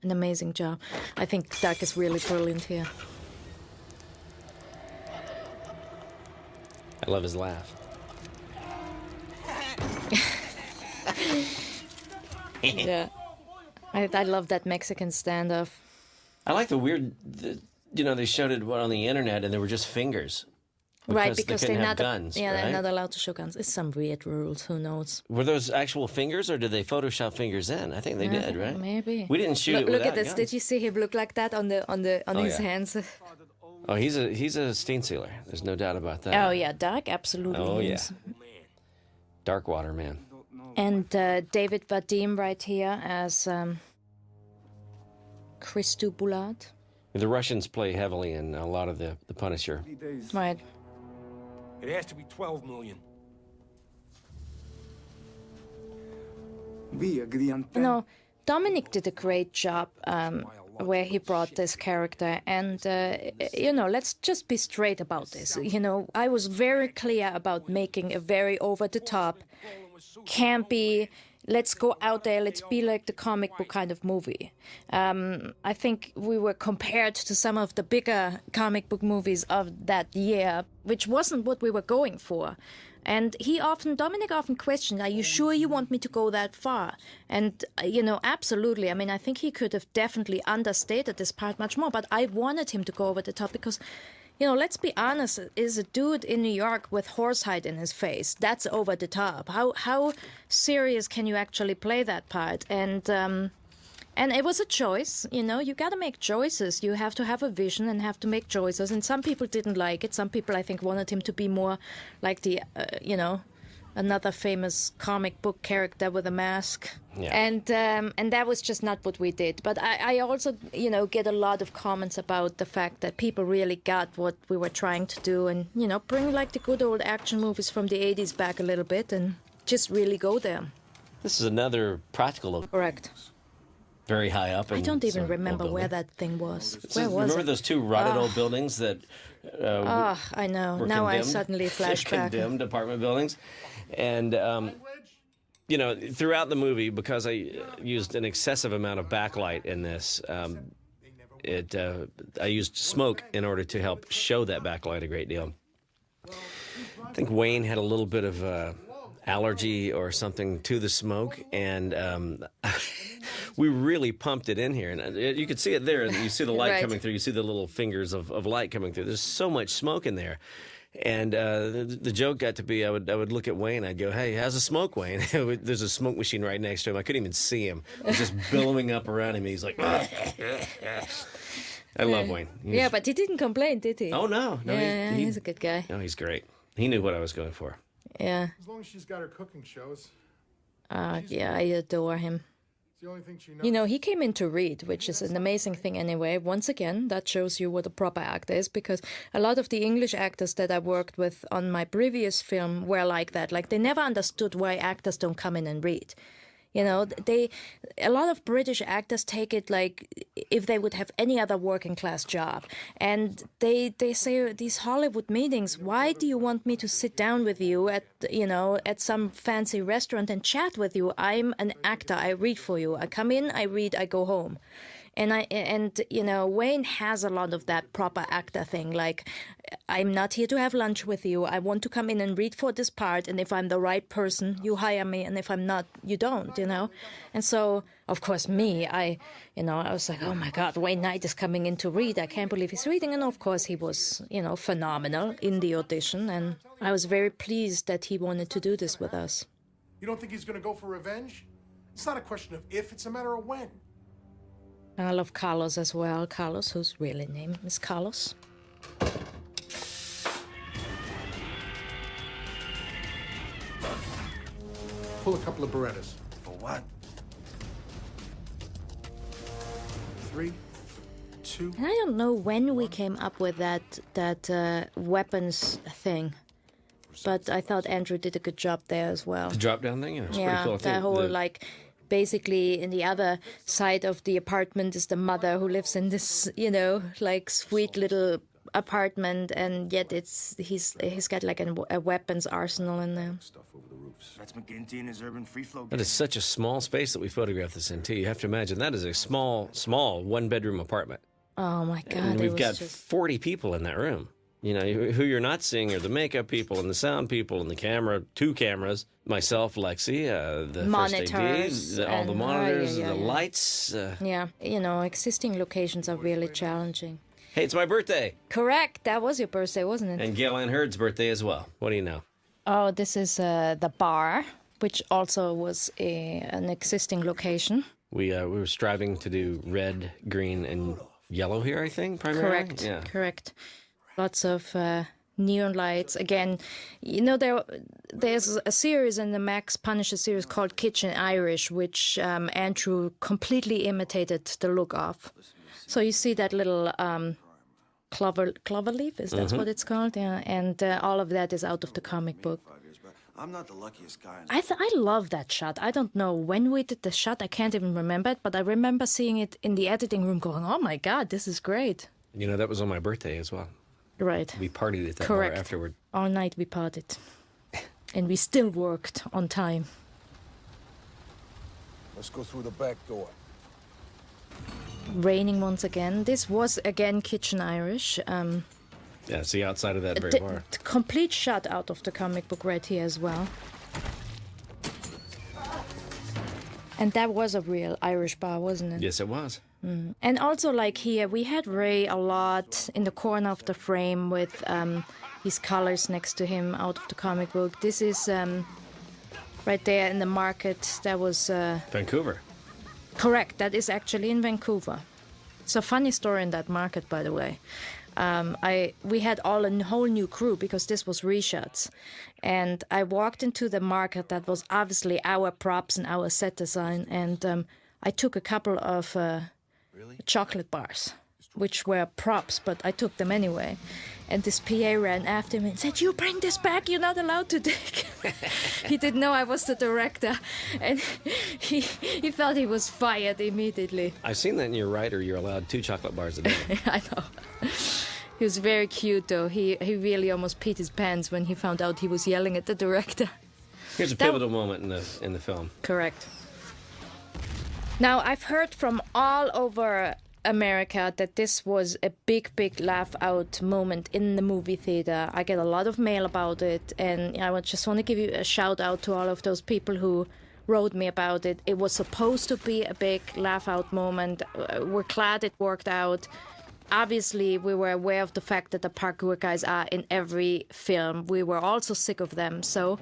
An amazing job. I think Doug is really brilliant here. I love his laugh. Yeah. I love that Mexican standoff. I like the weird, they showed it on the internet and they were just fingers. Right, because they they're couldn't not have guns, they're right? not allowed to show guns. It's some weird rules. Who knows? Were those actual fingers or did they Photoshop fingers in? I think they did, right? Maybe. We didn't shoot it Look without at this. guns. Did you see him look like that on his yeah. hands? Oh, he's a stain sealer. There's no doubt about that. Oh yeah, Doug absolutely. Oh yeah. is. Darkwater man. And David Vadim right here as Christou Boulard. The Russians play heavily in a lot of the Punisher. Right. It has to be 12 million. Dominic did a great job where he brought this character. And, let's just be straight about this. I was very clear about making a very over-the-top, campy, let's go out there, let's be like the comic book kind of movie. I think we were compared to some of the bigger comic book movies of that year, which wasn't what we were going for. And Dominic often questioned, are you sure you want me to go that far? And, absolutely. I mean, I think he could have definitely understated this part much more, but I wanted him to go over the top because, let's be honest, is a dude in New York with horsehide in his face. That's over the top. How serious can you actually play that part? And it was a choice, you got to make choices. You have to have a vision and have to make choices. And some people didn't like it. Some people, I think, wanted him to be more like the, another famous comic book character with a mask. Yeah. And that was just not what we did. But I also, get a lot of comments about the fact that people really got what we were trying to do and, bring like the good old action movies from the 80s back a little bit and just really go there. This is another practical. Correct. Very high up. I don't even remember where that thing was. Where was remember it? those two rotted old buildings that I know. Now I suddenly flash back. Condemned apartment buildings. And, throughout the movie, because I used an excessive amount of backlight in this, I used smoke in order to help show that backlight a great deal. I think Wayne had a little bit of allergy or something to the smoke, and we really pumped it in here. And you could see it there. You see the light Right. coming through. You see the little fingers of light coming through. There's so much smoke in there. And the joke got to be, I would look at Wayne. I'd go, "Hey, how's the smoke, Wayne?" There's a smoke machine right next to him. I couldn't even see him. It was just billowing up around him. He's like, I love Wayne. Yeah, but he didn't complain, did he? Oh, no. He's a good guy. No, he's great. He knew what I was going for. Yeah. As long as she's got her cooking shows. Yeah, I adore him. It's the only thing she knows. He came in to read, which is an amazing thing anyway. Once again, that shows you what a proper actor is, because a lot of the English actors that I worked with on my previous film were like that. Like, they never understood why actors don't come in and read. A lot of British actors take it like if they would have any other working class job. And they say, these Hollywood meetings, why do you want me to sit down with you at some fancy restaurant and chat with you? I'm an actor. I read for you. I come in, I read, I go home. And Wayne has a lot of that proper actor thing. Like, I'm not here to have lunch with you. I want to come in and read for this part. And if I'm the right person, you hire me. And if I'm not, you don't, And so, of course, I was like, oh my God, Wayne Knight is coming in to read. I can't believe he's reading. And of course, he was, phenomenal in the audition. And I was very pleased that he wanted to do this with us. You don't think he's going to go for revenge? It's not a question of if, it's a matter of when. And I love Carlos as well. Carlos, whose real name is Carlos. Pull a couple of Berettas. For what? 3, 2. And I don't know when we came up with that weapons thing, but I thought Andrew did a good job there as well. The drop down thing? Yeah, it's pretty cool. I that think whole basically in the other side of the apartment is the mother who lives in this, sweet little apartment, and yet he's got like a weapons arsenal in there. That's McGinty and his urban free flow. That is such a small space that we photographed this in, too. You have to imagine that is a small one-bedroom apartment. Oh, my God. And we've got 40 people in that room. Who you're not seeing are the makeup people and the sound people and the camera, 2 cameras, myself, Lexi, the monitors, first AD, all the monitors, the yeah. lights. Existing locations are really challenging. Hey, it's my birthday. Correct. That was your birthday, wasn't it? And Gail Ann Hurd's birthday as well. What do you know? Oh, this is the bar, which also was an existing location. We were striving to do red, green, and yellow here, I think, primarily. Correct. Yeah. Correct. Lots of neon lights. Again, there's a series in the Max Punisher series called Kitchen Irish, which Andrew completely imitated the look of. So you see that little clover leaf, is that what it's called? Yeah, and all of that is out of the comic book. I'm not the luckiest guy. I love that shot. I don't know when we did the shot. I can't even remember it, but I remember seeing it in the editing room going, oh my God, this is great. That was on my birthday as well. Right. We partied at that Correct. bar afterward. All night we partied. And we still worked on time. Let's go through the back door. Raining once again. This was again Kitchen Irish. Yeah, see outside of that very bar. Complete shot out of the comic book right here as well. And that was a real Irish bar, wasn't it? Yes, it was. And also, like here, we had Ray a lot in the corner of the frame with his colors next to him out of the comic book. This is right there in the market. That was... Vancouver. Correct. That is actually in Vancouver. It's a funny story in that market, by the way. We had a whole new crew because this was reshots, and I walked into the market that was obviously our props and our set design, and I took a couple of chocolate bars, which were props, but I took them anyway. And this PA ran after me and said, "You bring this back, you're not allowed to take." He didn't know I was the director, and he felt he was fired immediately. I've seen that in your writer. You're allowed 2 chocolate bars a day. I know. He was very cute, though. He really almost peed his pants when he found out he was yelling at the director. Here's a pivotal moment in the film. Correct. Now, I've heard from all over America that this was a big laugh out moment in the movie theater. I get a lot of mail about it, and I just want to give you a shout out to all of those people who wrote me about it. It was supposed to be a big laugh out moment. We're glad it worked out. Obviously, we were aware of the fact that the parkour guys are in every film. We were also sick of them, so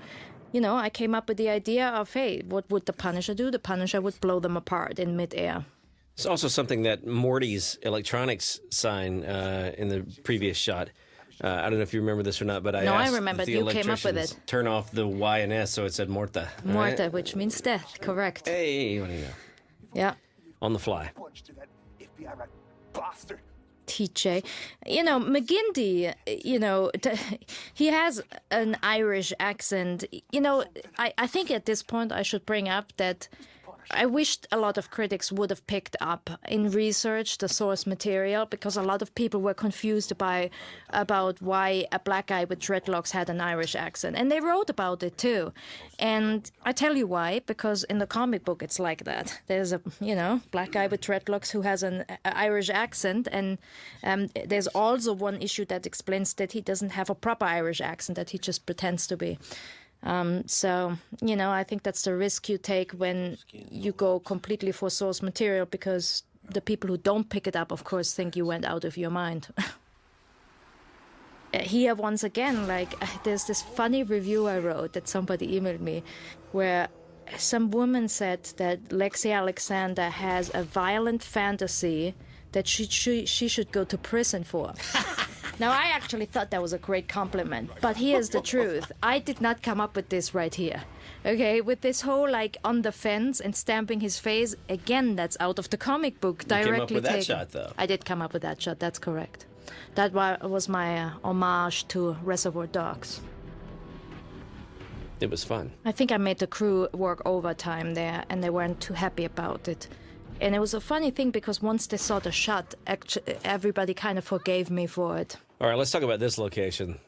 I came up with the idea of, hey, what would the Punisher do? The Punisher would blow them apart in midair. It's also something that Morty's electronics sign in the previous shot. I don't know if you remember this or not, but I asked I remember. the You came up with it. Turn off the Y and S so it said Morta. Morta, right? which means death. Correct. Hey, what do you know? Yeah. On the fly. TJ. McGinty, he has an Irish accent. I think at this point I should bring up that I wished a lot of critics would have picked up in research the source material, because a lot of people were confused about why a black guy with dreadlocks had an Irish accent. And they wrote about it too. And I tell you why, because in the comic book it's like that. There's a, black guy with dreadlocks who has an Irish accent. And there's also one issue that explains that he doesn't have a proper Irish accent, that he just pretends to be. I think that's the risk you take when you go completely for source material, because the people who don't pick it up, of course, think you went out of your mind. Here, once again, there's this funny review I wrote that somebody emailed me where some woman said that Lexi Alexander has a violent fantasy that she should go to prison for. Now, I actually thought that was a great compliment, but here's the truth. I did not come up with this right here. Okay, with this whole, on the fence and stamping his face, again, that's out of the comic book, directly taken. You came up with taken. that shot, though. I did come up with that shot, that's correct. That was my homage to Reservoir Dogs. It was fun. I think I made the crew work overtime there, and they weren't too happy about it. And it was a funny thing, because once they saw the shot, everybody kind of forgave me for it. All right, let's talk about this location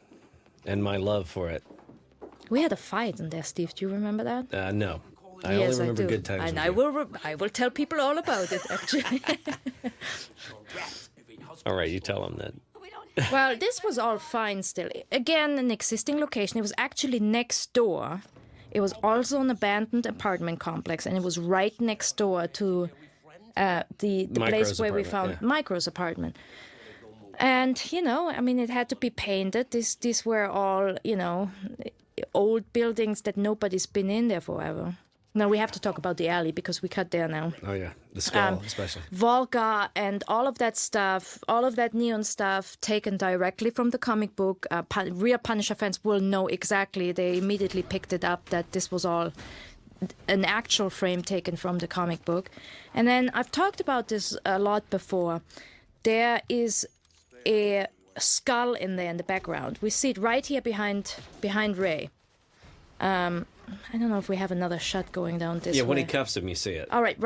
and my love for it. We had a fight in there, Steve. Do you remember that? No. I Yes, only remember do. good times. And with I will tell people all about it, actually. All right, you tell them that. Well, this was all fine still. Again, an existing location. It was actually next door. It was also an abandoned apartment complex, and it was right next door to the place where we found Micro's apartment. And, it had to be painted. These were all, old buildings that nobody's been in there forever. Now, we have to talk about the alley, because we cut there now. Oh, yeah. The skull, especially. Volga and all of that stuff, all of that neon stuff, taken directly from the comic book. Real Punisher fans will know exactly. They immediately picked it up that this was all an actual frame taken from the comic book. And then I've talked about this a lot before. There is a skull in there in the background. We see it right here behind Ray. I don't know if we have another shot going down this way. Yeah, when he cuffs him, you see it. All right.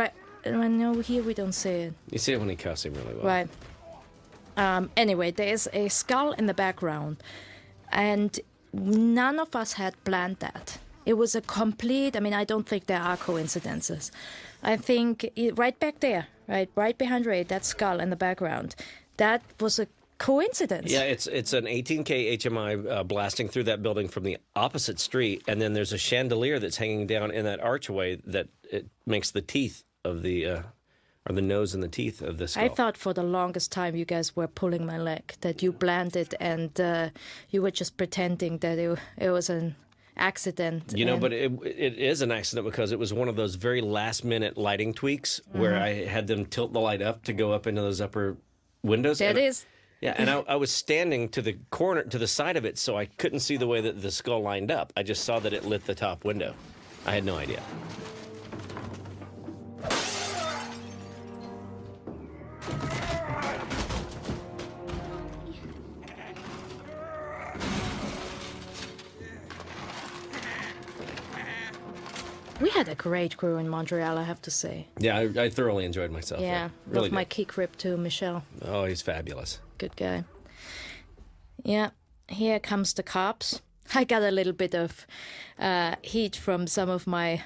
No, here we don't see it. You see it when he cuffs him really well. Right. Anyway, there is a skull in the background, and none of us had planned that. It was a complete, I don't think there are coincidences. I think right back there, right behind Ray, that skull in the background, that was a coincidence. Yeah, it's an 18K HMI blasting through that building from the opposite street, and then there's a chandelier that's hanging down in that archway that it makes the teeth of the, or the nose and the teeth of the skull. I thought for the longest time you guys were pulling my leg, that you planned it, and you were just pretending that it was an accident. But it is an accident, because it was one of those very last-minute lighting tweaks where I had them tilt the light up to go up into those upper windows. There it is. Yeah, and I was standing to the corner, to the side of it, so I couldn't see the way that the skull lined up. I just saw that it lit the top window. I had no idea. We had a great crew in Montreal, I have to say. Yeah, I thoroughly enjoyed myself. Yeah, really love my did. key grip too, Michelle. Oh, he's fabulous. Good guy. Yeah, here comes the cops. I got a little bit of heat from some of my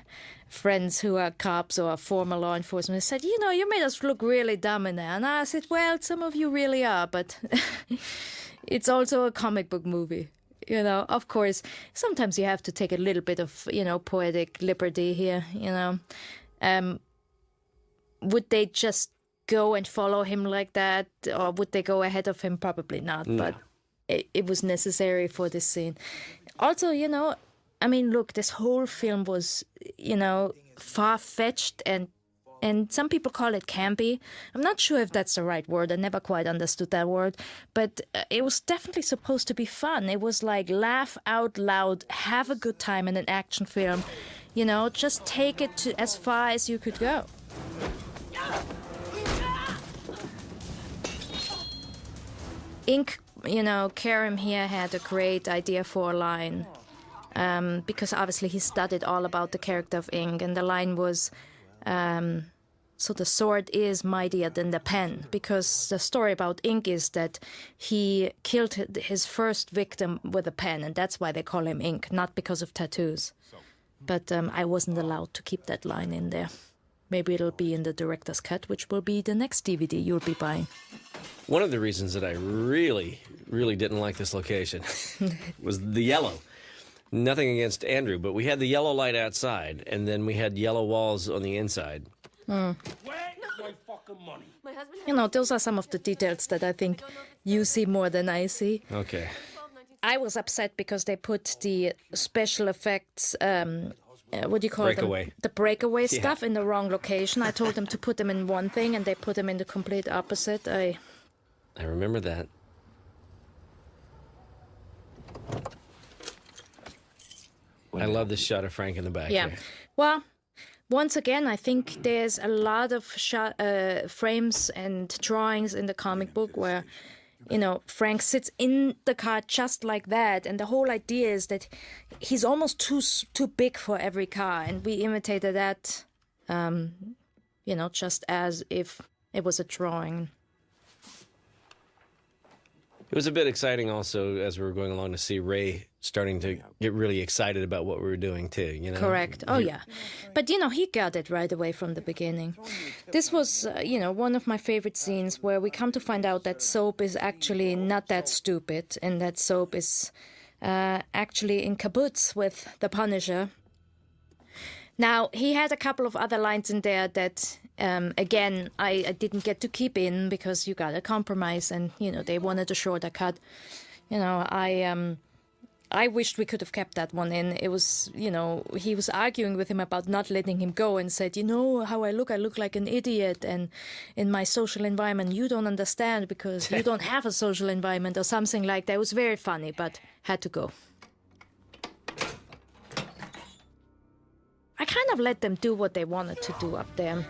friends who are cops or former law enforcement. They said, you know, you made us look really dumb in there. And I said, well, some of you really are, but it's also a comic book movie. You know, of course, sometimes you have to take a little bit of, you know, poetic liberty here, you know. Would they just go and follow him like that? Or would they go ahead of him? Probably not, No. but it was necessary for this scene. Also, you know, I mean, look, this whole film was, you know, far-fetched and some people call it campy. I'm not sure if that's the right word. I never quite understood that word. But it was definitely supposed to be fun. It was like laugh out loud, have a good time in an action film. You know, just take it to as far as you could go. Ink, you know, Karim here had a great idea for a line. Because obviously he studied all about the character of Ink. And the line was... so the sword is mightier than the pen, because the story about Ink is that he killed his first victim with a pen, and that's why they call him Ink, not because of tattoos. But I wasn't allowed to keep that line in there. Maybe it'll be in the director's cut, which will be the next DVD you'll be buying. One of the reasons that I really, really didn't like this location was the yellow. Nothing against Andrew, but we had the yellow light outside, and then we had yellow walls on the inside. Where's my fucking money? You know, those are some of the details that I think you see more than I see. Okay. I was upset because they put the special effects, what do you call Breakaway. them? The breakaway Yeah. stuff in the wrong location. I told them to put them in one thing, and they put them in the complete opposite. I remember that. I love this shot of Frank in the back. Yeah. Here. Well, once again, I think there's a lot of frames and drawings in the comic book where, you know, Frank sits in the car just like that, and the whole idea is that he's almost too big for every car, and we imitated that, you know, just as if it was a drawing. It was a bit exciting also as we were going along to see Ray starting to get really excited about what we were doing too, you know? Correct. Oh, yeah. But, you know, he got it right away from the beginning. This was, you know, one of my favorite scenes where we come to find out that Soap is actually not that stupid, and that Soap is actually in cahoots with the Punisher. Now, he had a couple of other lines in there that, again, I didn't get to keep in because you got a compromise and, you know, they wanted a shorter cut. You know, I wished we could have kept that one in. It was, you know, he was arguing with him about not letting him go and said, you know how I look like an idiot, and in my social environment you don't understand because you don't have a social environment or something like that. It was very funny, but had to go. I kind of let them do what they wanted to do up there.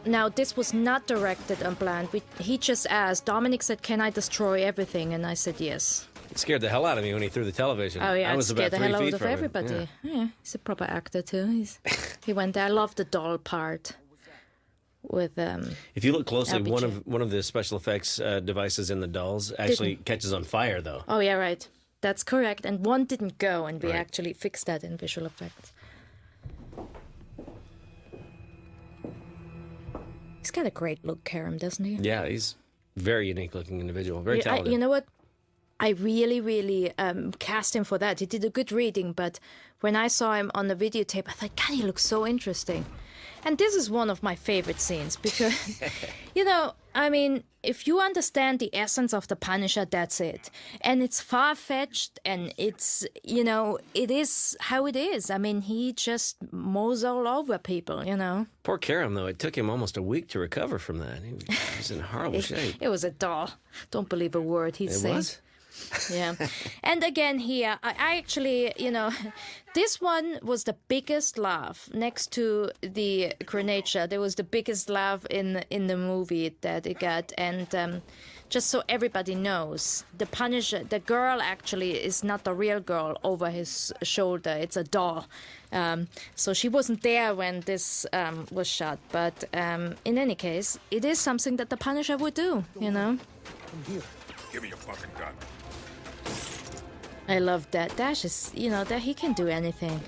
Now, this was not directed and planned. He just asked. Dominic said, can I destroy everything? And I said, yes. It scared the hell out of me when he threw the television. Oh, yeah, I it was about scared the 3 hell feet out of from him. everybody. Yeah. Yeah, he's a proper actor, too. He went there. I love the doll part with... If you look closely, LBJ. one of the special effects devices in the dolls actually catches on fire, though. Oh, yeah, right. That's correct. And one didn't go, and we actually fixed that in visual effects. He's got a great look, Karim, doesn't he? Yeah, he's a very unique-looking individual, very talented. You know what? I really, really cast him for that. He did a good reading, but when I saw him on the videotape, I thought, God, he looks so interesting. And this is one of my favorite scenes because, you know, I mean, if you understand the essence of the Punisher, that's it. And it's far-fetched, and it's, you know, it is how it is. I mean, he just mows all over people, you know. Poor Karam, though. It took him almost a week to recover from that. He was in horrible shape. It was a doll. Don't believe a word he's saying. It was? Yeah. And again here, I actually, you know, this one was the biggest laugh next to the grenade shot. It was the biggest laugh in the movie that it got. And just so everybody knows, the Punisher, the girl actually is not the real girl over his shoulder. It's a doll. So she wasn't there when this was shot. But in any case, it is something that the Punisher would do, you know. Come here. Give me your fucking gun. I love that. Dash is, you know, that he can do anything.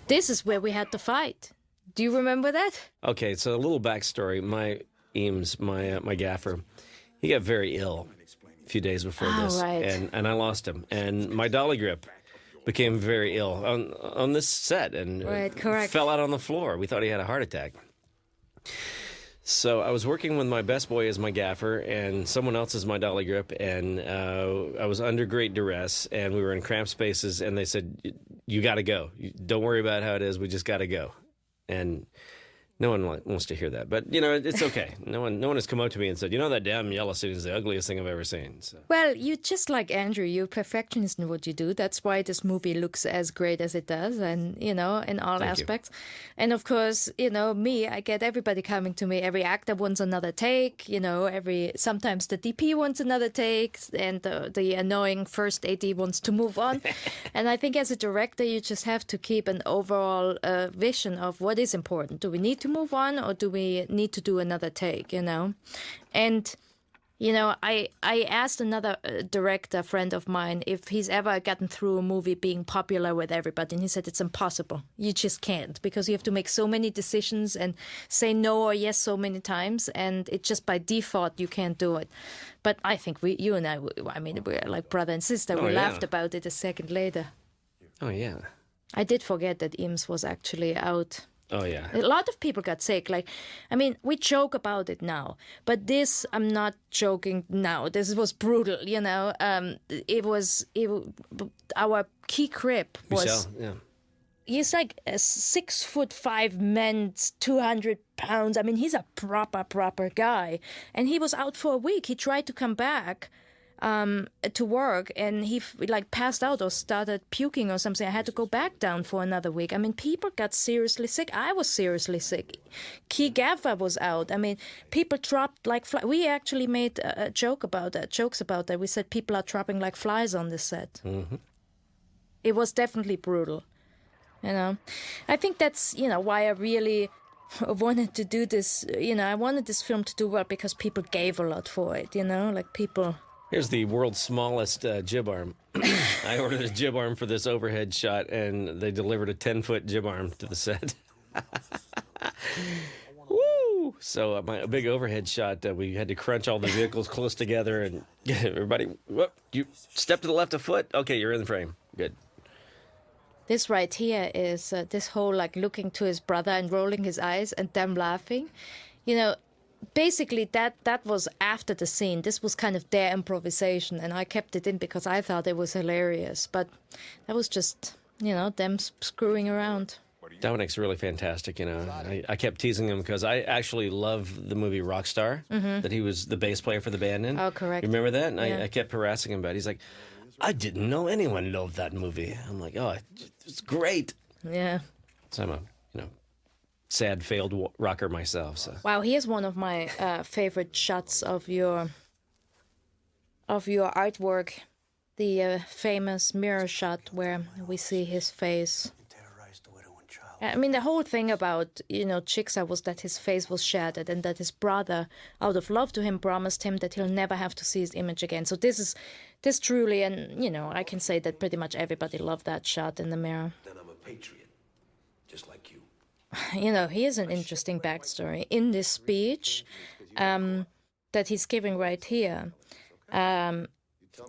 This is where we had the fight. Do you remember that? Okay, so a little backstory. My Eames, my gaffer, he got very ill a few days before this. Right. And I lost him. And my dolly grip became very ill on this set and Right, correct. fell out on the floor. We thought he had a heart attack. So I was working with my best boy as my gaffer and someone else as my dolly grip, and I was under great duress, and we were in cramped spaces, and they said, you got to go. Don't worry about how it is. We just got to go. And no one wants to hear that. But, you know, it's okay. No one has come up to me and said, you know, that damn yellow suit is the ugliest thing I've ever seen. So. Well, you just like Andrew, you're perfectionist in what you do. That's why this movie looks as great as it does, and, you know, in all aspects. And of course, you know, me, I get everybody coming to me. Every actor wants another take, you know, sometimes the DP wants another take, and the annoying first AD wants to move on. And I think as a director, you just have to keep an overall vision of what is important. Do we need to move on, or do we need to do another take, you know? And, you know, I asked another director friend of mine if he's ever gotten through a movie being popular with everybody, and he said it's impossible. You just can't, because you have to make so many decisions and say no or yes so many times, and it just by default you can't do it. But I think you and I mean, we're like brother and sister. We laughed about it a second later. Oh, yeah. I did forget that Eames was actually out. Oh, yeah. A lot of people got sick. Like, I mean, we joke about it now, but this, I'm not joking now. This was brutal, you know. Our key crip was... Michelle, yeah. He's like a 6'5" man, 200 pounds. I mean, he's a proper guy. And he was out for a week. He tried to come back to work, and he like passed out or started puking or something. I had to go back down for another week. I mean, people got seriously sick. I was seriously sick. Key Gaffer was out. I mean, people dropped like flies. We actually made jokes about that. We said people are dropping like flies on this set. Mm-hmm. It was definitely brutal, you know. I think that's, you know, why I really wanted to do this. You know, I wanted this film to do well because people gave a lot for it, you know, like people... Here's the world's smallest jib arm. I ordered a jib arm for this overhead shot, and they delivered a 10-foot jib arm to the set. Woo! So a big overhead shot, we had to crunch all the vehicles close together, and everybody, whoop, you step to the left a foot. Okay, you're in the frame. Good. This right here is this whole like looking to his brother and rolling his eyes and them laughing. You know, basically that was after the scene. This was kind of their improvisation, and I kept it in because I thought it was hilarious. But that was just, you know, them screwing around. Dominic's really fantastic, you know. I kept teasing him because I actually love the movie Rockstar, that he was the bass player for the band in. Oh, correct. You remember that? And yeah. I kept harassing him about it. He's like, I didn't know anyone loved that movie. I'm like, oh, it's great. Yeah. So I'm a, you know, sad failed rocker myself. So. Wow, here's one of my favorite shots of your artwork, the famous mirror shot where we see his face. I mean, the whole thing about, you know, Chicksa was that his face was shattered, and that his brother, out of love to him, promised him that he'll never have to see his image again. So this truly, and, you know, I can say that pretty much everybody loved that shot in the mirror. Then I'm a patriot, just like you. You know, here's an interesting backstory. In this speech that he's giving right here,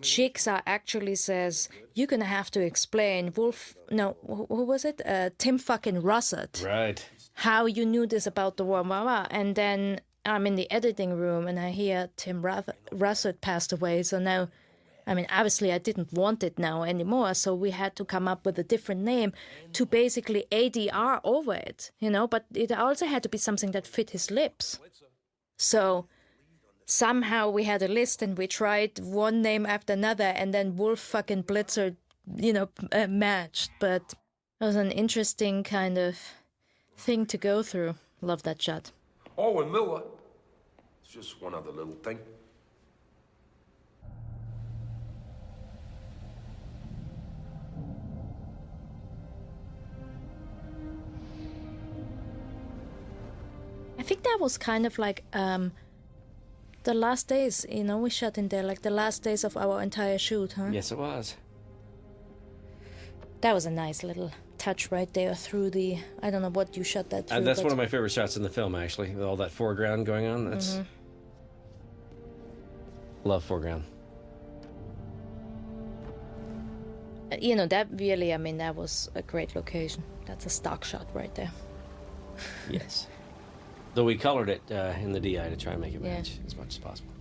Chicksa actually says, you're going to have to explain who was it? Tim fucking Russert. Right. how you knew this about the war, blah, blah. And then I'm in the editing room and I hear Tim Russert passed away. So now, I mean, obviously I didn't want it now anymore. So we had to come up with a different name to basically ADR over it, you know, but it also had to be something that fit his lips. So somehow we had a list and we tried one name after another, and then Wolf fucking Blitzer, you know, matched. But it was an interesting kind of thing to go through. Love that shot. Oh, and Miller. It's just one other little thing. I think that was kind of like the last days, you know, we shot in there, like the last days of our entire shoot, huh? Yes, it was. That was a nice little touch right there through the, I don't know what you shot that through. That's one of my favorite shots in the film, actually, with all that foreground going on. That's love foreground. You know, that really, I mean, that was a great location. That's a stock shot right there. Yes. Though we colored it in the DI to try and make it match as much as possible.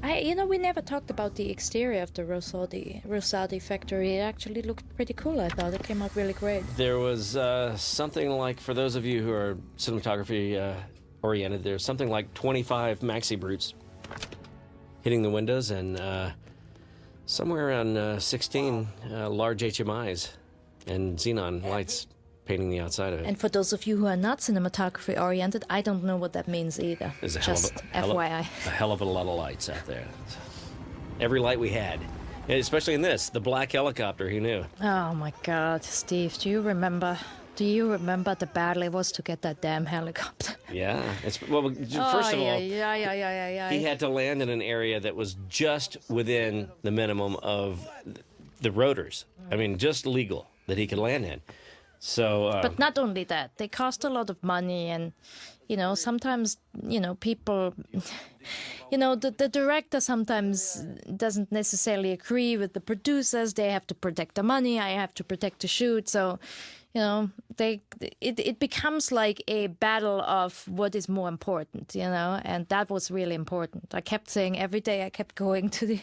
You know, we never talked about the exterior of the Rosati factory. It actually looked pretty cool, I thought. It came out really great. There was something like, for those of you who are cinematography oriented, there's something like 25 Maxi Brutes hitting the windows, and somewhere around 16 large HMIs and xenon lights painting the outside of it. And for those of you who are not cinematography oriented, I don't know what that means either. There's a Just FYI. a hell of a lot of lights out there. Every light we had. And especially in this, the black helicopter, who knew? Oh my God, Steve, do you remember the battle it was to get that damn helicopter? Yeah. First of all, he had to land in an area that was just within the minimum of the rotors. I mean, just legal that he could land in. So, but not only that, they cost a lot of money, and you know, sometimes, you know, people, you know, the director sometimes doesn't necessarily agree with the producers. They have to protect the money. I have to protect the shoot. So, you know, it becomes like a battle of what is more important, you know, and that was really important. I kept saying every day, I kept going to the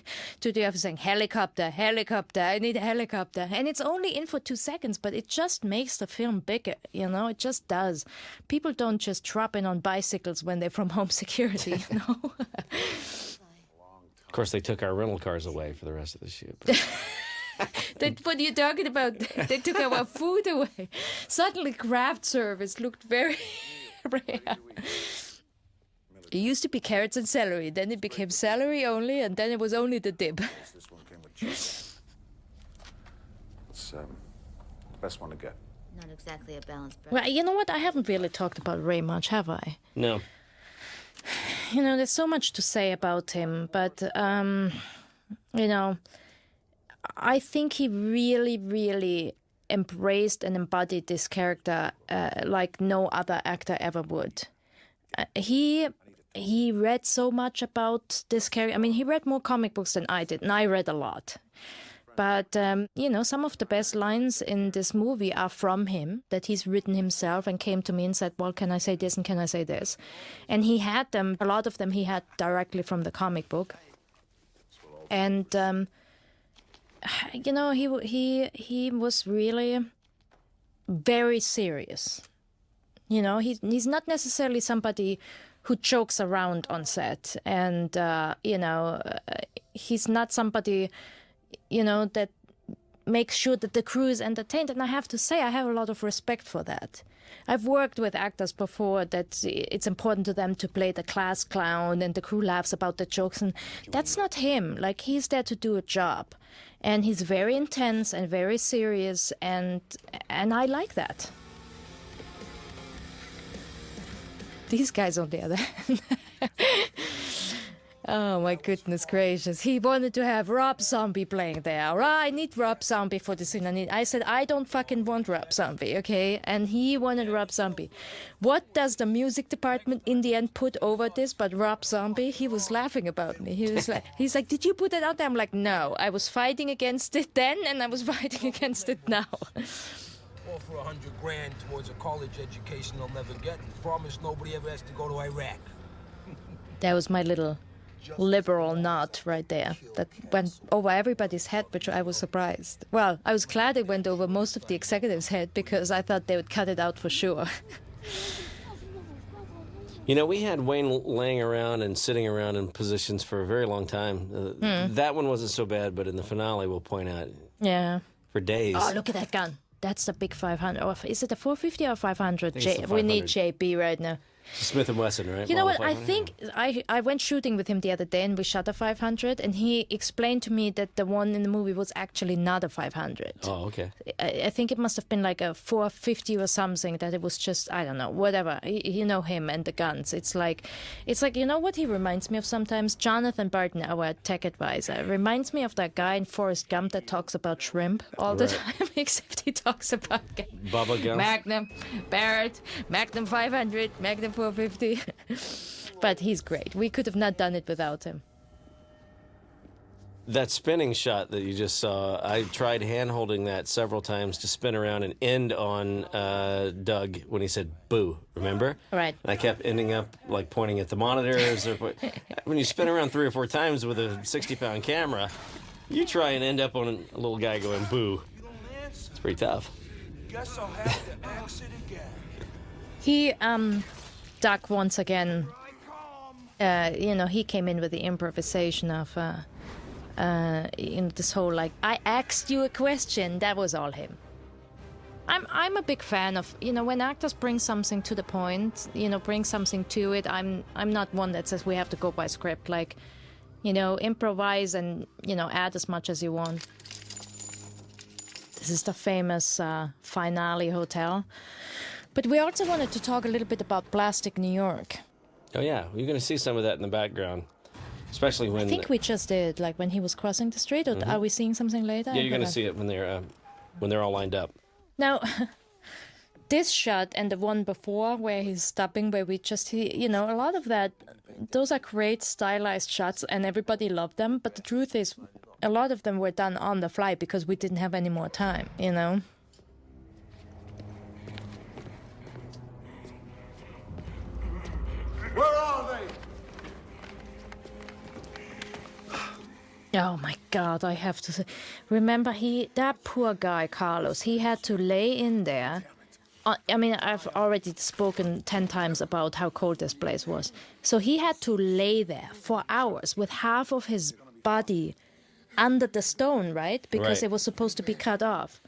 office saying, helicopter, helicopter, I need a helicopter. And it's only in for 2 seconds, but it just makes the film bigger, you know, it just does. People don't just drop in on bicycles when they're from home security, you know. Of course, they took our rental cars away for the rest of the shoot. What are you talking about? They took our food away. Suddenly, craft service looked very rare. It used to be carrots and celery. Then it became celery only, and then it was only the dip. This one came with cheese. It's the best one to get. Not exactly a balanced breakfast. Well, you know what? I haven't really talked about Ray much, have I? No. You know, there's so much to say about him, but, you know, I think he really, really embraced and embodied this character like no other actor ever would. He read so much about this character. I mean, he read more comic books than I did, and I read a lot. But, you know, some of the best lines in this movie are from him, that he's written himself and came to me and said, well, can I say this and can I say this? And he had them, a lot of them he had directly from the comic book. And, you know, he was really very serious. You know, he's not necessarily somebody who jokes around on set. And, you know, he's not somebody, you know, that makes sure that the crew is entertained. And I have to say, I have a lot of respect for that. I've worked with actors before that it's important to them to play the class clown and the crew laughs about the jokes. And that's not him. Like, he's there to do a job. And he's very intense and very serious. And I like that. These guys on the other hand. Oh, my goodness gracious. He wanted to have Rob Zombie playing there. All right, I need Rob Zombie for the scene. I said, I don't fucking want Rob Zombie, okay? And he wanted Rob Zombie. What does the music department in the end put over this but Rob Zombie? He was laughing about me. He's like, did you put it out there? I'm like, no. I was fighting against it then, and I was fighting against it now. offer $100,000 towards a college education they'll never get, and promise nobody ever has to go to Iraq. That was my little liberal nod right there. That went over everybody's head, which I was surprised. Well, I was glad it went over most of the executives' head because I thought they would cut it out for sure. You know, we had Wayne laying around and sitting around in positions for a very long time. That one wasn't so bad, but in the finale, we'll point out, Yeah. for days. Oh, look at that gun. That's the big 500. Or is it a 450 or 500? I think it's the We need 500. JP right now. Smith & Wesson, right? You know what? Model I 500? think I went shooting with him the other day and we shot a 500 and he explained to me that the one in the movie was actually not a 500. Oh, okay. I think it must have been like a 450 or something, that it was just, I don't know, whatever. You know him and the guns. It's like, you know what he reminds me of sometimes? Jonathan Barton, our tech advisor, reminds me of that guy in Forrest Gump that talks about shrimp all the time, except he talks about Bubba Gump. Magnum, Barrett, Magnum 500, Magnum 450. But he's great. We could have not done it without him. That spinning shot that you just saw, I tried hand-holding that several times to spin around and end on Doug when he said boo, remember? Right. And I kept ending up like pointing at the monitors. When you spin around 3 or 4 times with a 60-pound camera, you try and end up on a little guy going boo. It's pretty tough. Guess I'll have to axe it again. He, Doug, once again, he came in with the improvisation of, this whole, like, I asked you a question. That was all him. I'm a big fan of, when actors bring something to the point, bring something to it. I'm not one that says we have to go by script. Like, improvise and, add as much as you want. This is the famous finale hotel. But we also wanted to talk a little bit about Plastic New York. Oh, yeah. You're going to see some of that in the background, especially when... I think we just did, like when he was crossing the street, or are we seeing something later? Yeah, you're going to see it when they're all lined up. Now, this shot and the one before where he's stopping, where we just, a lot of that, those are great stylized shots and everybody loved them. But the truth is, a lot of them were done on the fly because we didn't have any more time, Where are they? Oh my God, I have to say. Remember, that poor guy, Carlos, he had to lay in there. I mean, I've already spoken 10 times about how cold this place was. So he had to lay there for hours with half of his body under the stone, right? Because it was supposed to be cut off.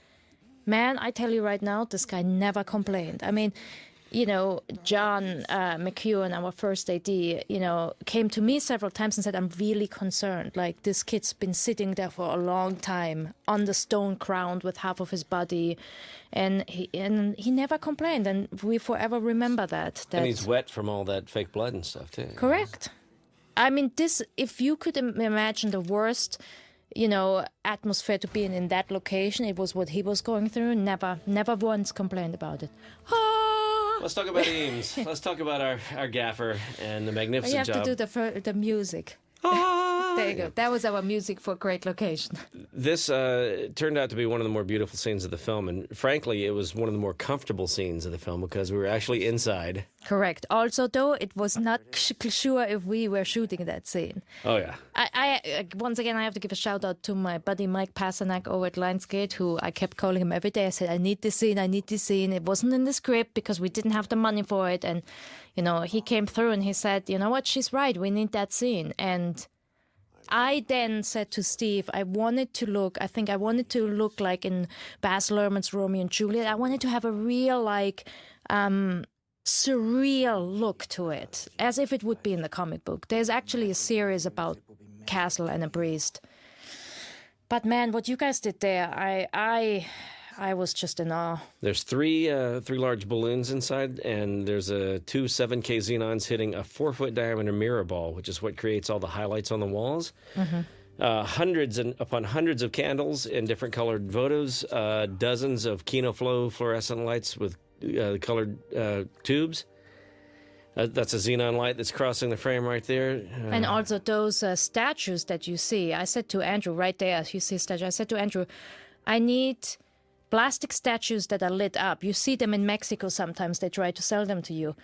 Man, I tell you right now, this guy never complained. I mean, John McEwen, our first AD, came to me several times and said, I'm really concerned. Like, this kid's been sitting there for a long time on the stone ground with half of his body. And he never complained. And we forever remember that. And he's wet from all that fake blood and stuff, too. Correct. I mean, if you could imagine the worst, atmosphere to be in that location, it was what he was going through. Never once complained about it. Let's talk about Eames. Let's talk about our gaffer and the magnificent You have job. to do the music. There you go. That was our music for great location. This turned out to be one of the more beautiful scenes of the film, and frankly, it was one of the more comfortable scenes of the film because we were actually inside. Correct. Also, though, it was not sure if we were shooting that scene. Oh, yeah. I once again, I have to give a shout out to my buddy Mike Pasternak over at Lionsgate, who I kept calling him every day. I said, I need this scene. It wasn't in the script because we didn't have the money for it. And, he came through and he said, you know what, she's right. We need that scene. And I then said to Steve, I wanted to look like in Baz Luhrmann's Romeo and Juliet. I wanted to have a real, surreal look to it, as if it would be in the comic book. There's actually a series about Castle and a priest. But man, what you guys did there, I was just in awe. There's three large balloons inside, and there's 2 7K xenons hitting a 4-foot diameter mirror ball, which is what creates all the highlights on the walls. Mm-hmm. Hundreds upon hundreds of candles in different colored photos, dozens of KinoFlow fluorescent lights with colored tubes. That's a xenon light that's crossing the frame right there. And also those statues that you see. I said to Andrew right there, you see a statue. I said to Andrew, I need plastic statues that are lit up. You see them in Mexico sometimes. They try to sell them to you.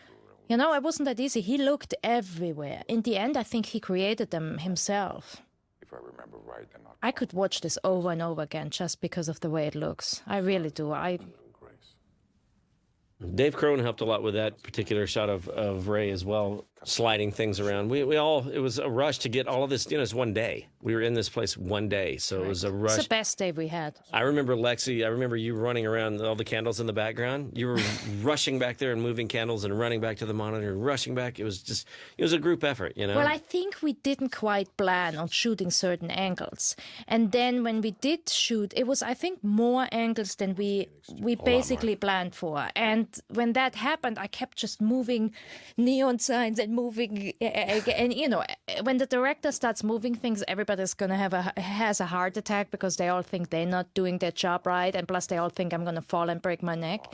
You know, it wasn't that easy. He looked everywhere. In the end, I think he created them himself. If I remember right, they're not I could watch this over and over again just because of the way it looks. I really do. Grace. Dave Crone helped a lot with that particular shot of Ray as well, sliding things around. We all, it was a rush to get all of this, it's one day. We were in this place one day, so it was a rush. It's the best day we had. I remember, Lexi, I remember you running around all the candles in the background. You were rushing back there and moving candles and running back to the monitor and rushing back. It was a group effort, Well, I think we didn't quite plan on shooting certain angles. And then when we did shoot, it was, I think, more angles than we basically planned for. And when that happened, I kept just moving neon signs and moving, and when the director starts moving things, everybody's gonna has a heart attack because they all think they're not doing their job right, and plus they all think I'm gonna fall and break my neck.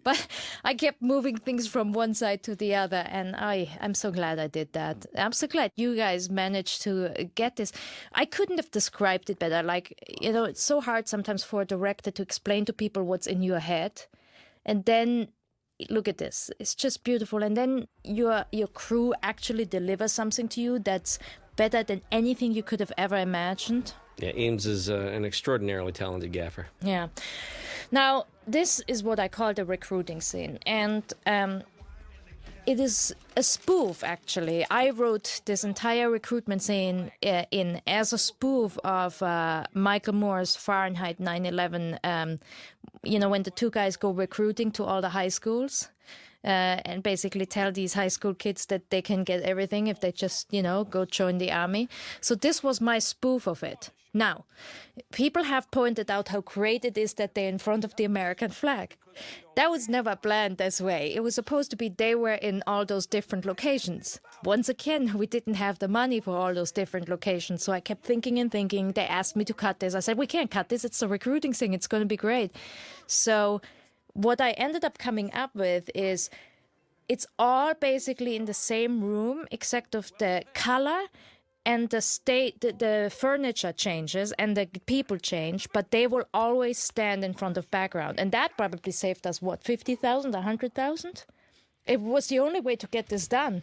But I kept moving things from one side to the other, and I'm so glad I did that. I'm so glad you guys managed to get this. I couldn't have described it better. Like, it's so hard sometimes for a director to explain to people what's in your head. And then, look at this. It's just beautiful. And then your crew actually delivers something to you that's better than anything you could have ever imagined. Yeah, Eames is an extraordinarily talented gaffer. Yeah. Now, this is what I call the recruiting scene. And it is a spoof, actually. I wrote this entire recruitment scene in as a spoof of Michael Moore's Fahrenheit 9/11, when the two guys go recruiting to all the high schools and basically tell these high school kids that they can get everything if they just, go join the army. So this was my spoof of it. Now, people have pointed out how great it is that they're in front of the American flag. That was never planned this way. It was supposed to be they were in all those different locations. Once again, we didn't have the money for all those different locations, so I kept thinking and thinking. They asked me to cut this. I said, we can't cut this. It's a recruiting thing. It's going to be great. So what I ended up coming up with is it's all basically in the same room, except of the color and the furniture changes and the people change, but they will always stand in front of background. And that probably saved us, what, 50,000, 100,000? It was the only way to get this done.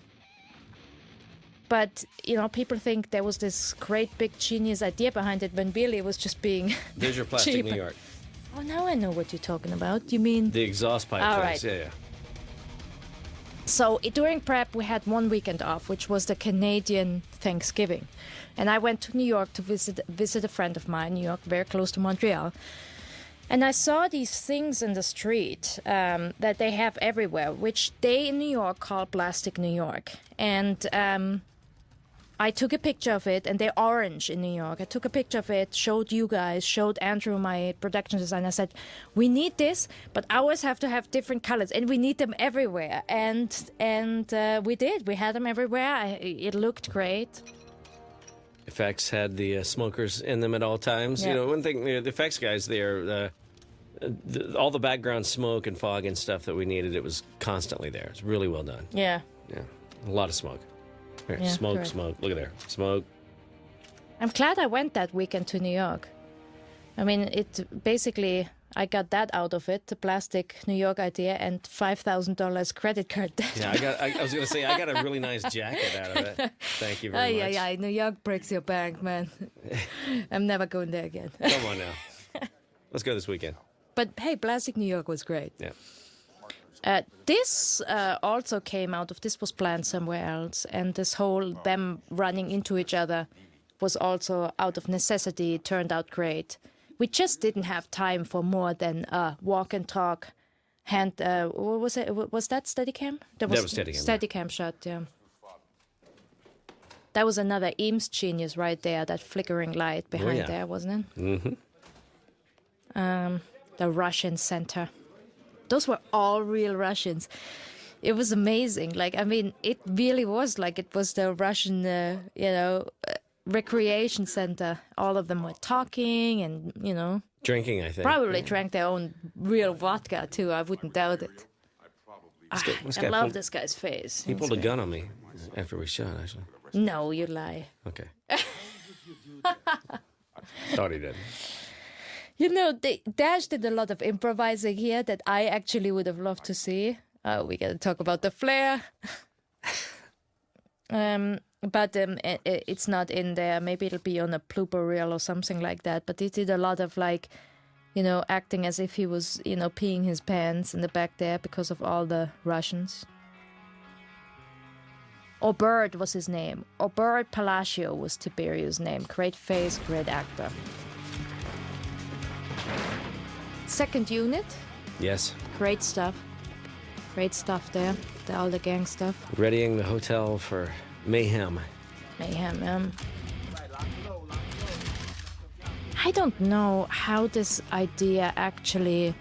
But, people think there was this great big genius idea behind it when really it was just being There's your Plastic cheap. New York. Oh, now I know what you're talking about. You mean... The exhaust pipe All things, right. yeah. So during prep, we had one weekend off, which was the Canadian Thanksgiving. And I went to New York to visit a friend of mine, New York, very close to Montreal. And I saw these things in the street that they have everywhere, which they in New York call Plastic New York. And I took a picture of it, and they're orange in New York. I took a picture of it, showed you guys, showed Andrew, my production designer. I said, we need this, but ours have to have different colors, and we need them everywhere. And we did. We had them everywhere. It looked great. Effects had the smokers in them at all times. Yeah. One thing, the effects guys there, all the background smoke and fog and stuff that we needed, it was constantly there. It's really well done. Yeah. Yeah, a lot of smoke. Here, Yeah, smoke, correct. smoke. Look at there. Smoke. I'm glad I went that weekend to New York. I mean, I got that out of it, the Plastic New York idea, and $5,000 credit card debt. Yeah, I was going to say, I got a really nice jacket out of it. Thank you very much. Yeah, New York breaks your bank, man. I'm never going there again. Come on now. Let's go this weekend. But hey, Plastic New York was great. Yeah. This also came out of, this was planned somewhere else, and this whole them running into each other was also out of necessity, turned out great. We just didn't have time for more than walk and talk, what was it? Was that Steadicam? That was Steadicam. Steadicam shot, yeah. That was another Eames genius right there, that flickering light behind there, wasn't it? Mm-hmm. The Russian center. Those were all real Russians. It was amazing. It really was like it was the Russian, recreation center. All of them were talking and, Drinking, I think. probably drank their own real vodka, too. I wouldn't doubt it. This I guy love pulled- this guy's face. He pulled a gun on me after we shot, actually. No, you lie. Okay. Thought he did. You know, Dash did a lot of improvising here that I actually would have loved to see. We got to talk about the flare. But it's not in there. Maybe it'll be on a blooper reel or something like that. But he did a lot of like, you know, acting as if he was, you know, peeing his pants in the back there because of all the Russians. Obert was his name. Obert Palacio was Tiberiu's name. Great face, great actor. Second unit. Yes. Great stuff. Great stuff there. All the gang stuff. Readying the hotel for mayhem. Mayhem. I don't know how this idea actually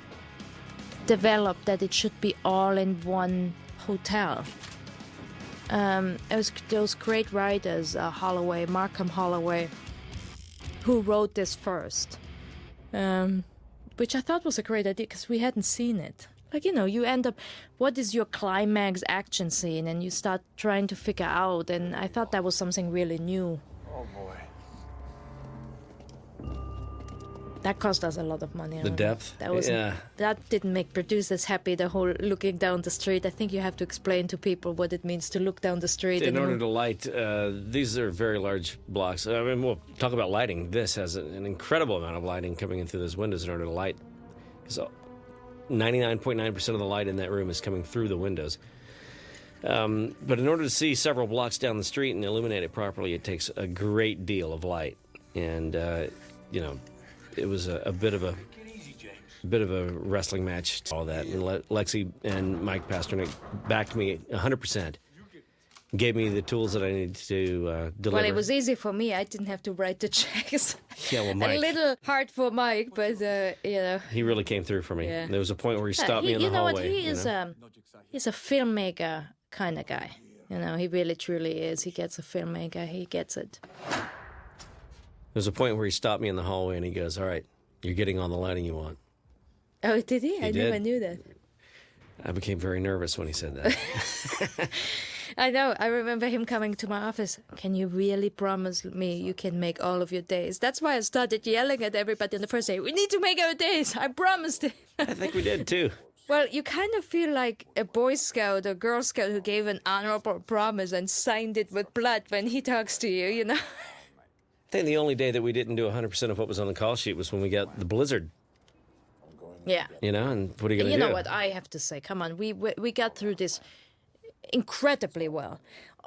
developed that it should be all in one hotel. It was those great writers, Markham Holloway, who wrote this first, which I thought was a great idea because we hadn't seen it. Like, you know, you end up, what is your climax action scene? And you start trying to figure out, and I thought that was something really new. Oh, boy. That cost us a lot of money. The depth? That didn't make producers happy, the whole looking down the street. I think you have to explain to people what it means to look down the street. In order to light, these are very large blocks. I mean, we'll talk about lighting. This has an incredible amount of lighting coming in through those windows in order to light. So 99.9% of the light in that room is coming through the windows. But in order to see several blocks down the street and illuminate it properly, it takes a great deal of light. And, you know, it was a bit of a wrestling match, all that. And Lexi and Mike Pasternak backed me 100%. Gave me the tools that I needed to deliver. Well, it was easy for me. I didn't have to write the checks. Yeah, well, Mike. A little hard for Mike, but, you know. He really came through for me. Yeah. There was a point where he stopped me in the hallway. You know what? He's a filmmaker kind of guy. You know, he really, truly is. He gets a filmmaker. He gets it. There's a point where he stopped me in the hallway and he goes, "All right, you're getting on the lighting you want." Oh, did he? I did. never knew that. I became very nervous when he said that. I know. I remember him coming to my office. Can you really promise me you can make all of your days? That's why I started yelling at everybody on the first day. We need to make our days. I promised it. I think we did too. Well, you kind of feel like a Boy Scout or Girl Scout who gave an honorable promise and signed it with blood when he talks to you, you know? I think the only day that we didn't do 100% of what was on the call sheet was when we got the blizzard. Yeah. You know, and what are you going to do? You know what I have to say? Come on, we got through this incredibly well.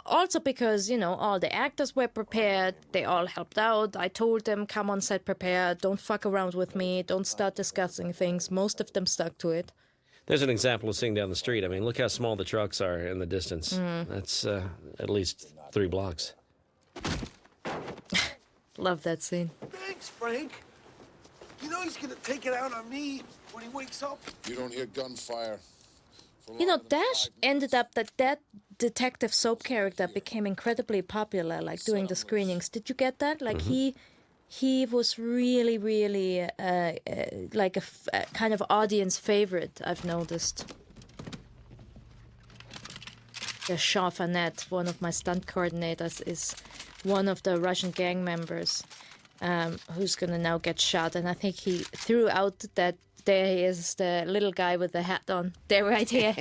Also because, you know, all the actors were prepared. They all helped out. I told them, come on set prepared. Don't fuck around with me. Don't start discussing things. Most of them stuck to it. There's an example of seeing down the street. I mean, look how small the trucks are in the distance. That's at least 3 blocks. Love that scene. Thanks, Frank. You know he's gonna take it out on me when he wakes up. You don't hear gunfire. You know, Dash ended up that detective soap character became incredibly popular, like doing the screenings. Did you get that? Like he was really, really like a kind of audience favorite, I've noticed. Jean Fanette, one of my stunt coordinators, is one of the Russian gang members who's going to now get shot. And I think he threw out that there he is, the little guy with the hat on. There, right here.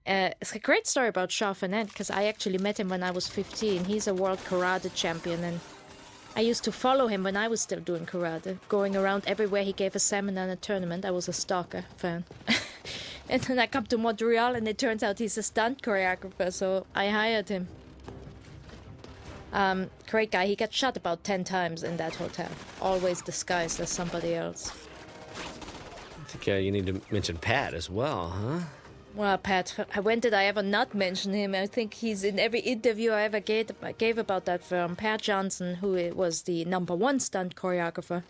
It's a great story about Jean Fanette, because I actually met him when I was 15. He's a world karate champion, and I used to follow him when I was still doing karate, going around everywhere he gave a seminar and a tournament. I was a stalker fan. And then I come to Montreal, and it turns out he's a stunt choreographer, so I hired him. Great guy. He got shot about 10 times in that hotel, always disguised as somebody else. I think you need to mention Pat as well, huh? Well, Pat, when did I ever not mention him? I think he's in every interview I ever gave about that film. Pat Johnson, who was the #1 stunt choreographer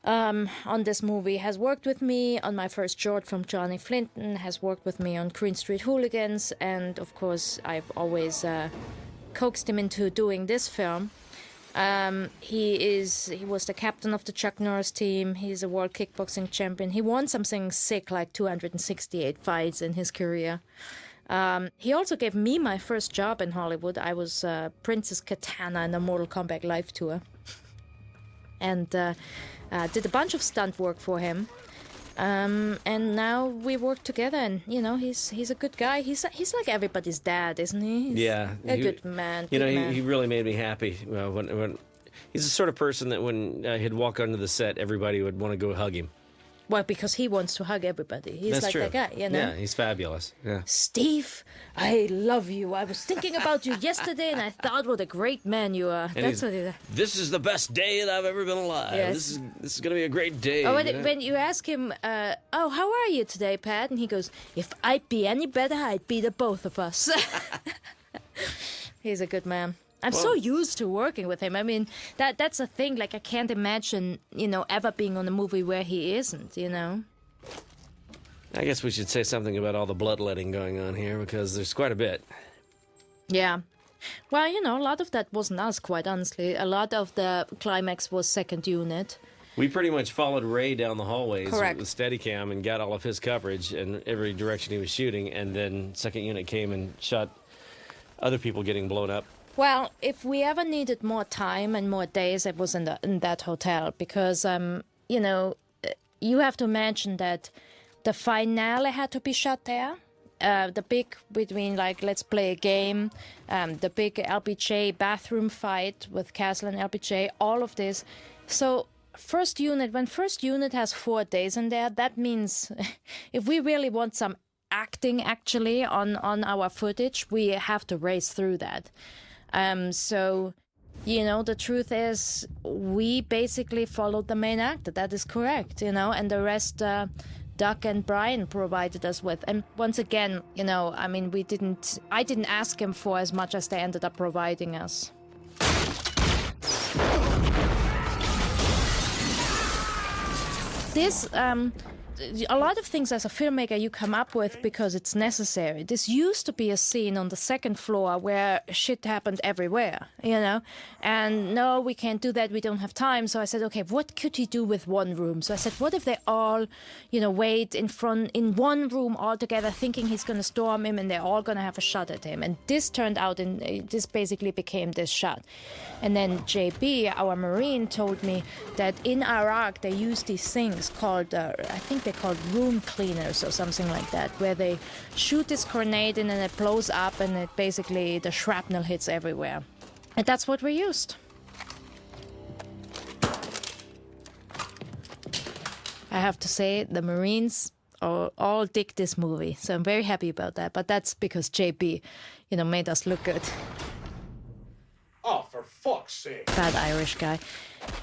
on this movie, has worked with me on my first short from Johnny Flinton, has worked with me on Green Street Hooligans, and of course I've always coaxed him into doing this film. He was the captain of the Chuck Norris team. He's a world kickboxing champion. He won something sick like 268 fights in his career. He also gave me my first job in Hollywood. I was Princess Katana in the Mortal Kombat live tour. And did a bunch of stunt work for him. And now we work together, and he's a good guy. He's like everybody's dad, isn't he? He's good man. He really made me happy when he's the sort of person that when he'd walk onto the set, everybody would want to go hug him. Well, because he wants to hug everybody. He's That's like true. that guy, Yeah, he's fabulous. Yeah. Steve, I love you. I was thinking about you yesterday, and I thought what a great man you are. And That's what he. This is the best day that I've ever been alive. Yes. This is gonna be a great day. Oh, when you ask him, how are you today, Pat? And he goes, if I'd be any better, I'd be the both of us. He's a good man. I'm so used to working with him. I mean, that's a thing. Like, I can't imagine, ever being on a movie where he isn't, I guess we should say something about all the bloodletting going on here, because there's quite a bit. Yeah. Well, a lot of that wasn't us, quite honestly. A lot of the Climax was second unit. We pretty much followed Ray down the hallways Correct. with Steadicam and got all of his coverage in every direction he was shooting, and then second unit came and shot other people getting blown up. Well, if we ever needed more time and more days, it was in that hotel, because, you have to imagine that the finale had to be shot there. The big between, like, let's play a game, the big LBJ bathroom fight with Castle and LBJ, all of this. So when first unit has 4 days in there, that means if we really want some acting actually on our footage, we have to race through that. So, the truth is, we basically followed the main actor. That is correct, and the rest, Doug and Brian provided us with. And once again, I didn't ask him for as much as they ended up providing us. This, a lot of things as a filmmaker you come up with because it's necessary. This used to be a scene on the second floor where shit happened everywhere, and no, we can't do that, we don't have time. So I said, okay, what could he do with one room? So I said, what if they all, wait in one room all together, thinking he's going to storm him, and they're all going to have a shot at him. And this turned out, this basically became this shot. And then JB, our Marine, told me that in Iraq they use these things called, I think they're called room cleaners or something like that, where they shoot this grenade in and it blows up, and it basically, the shrapnel hits everywhere. And that's what we used. I have to say, the Marines all dig this movie, so I'm very happy about that. But that's because JB, made us look good. Oh, for fuck's sake. Bad Irish guy.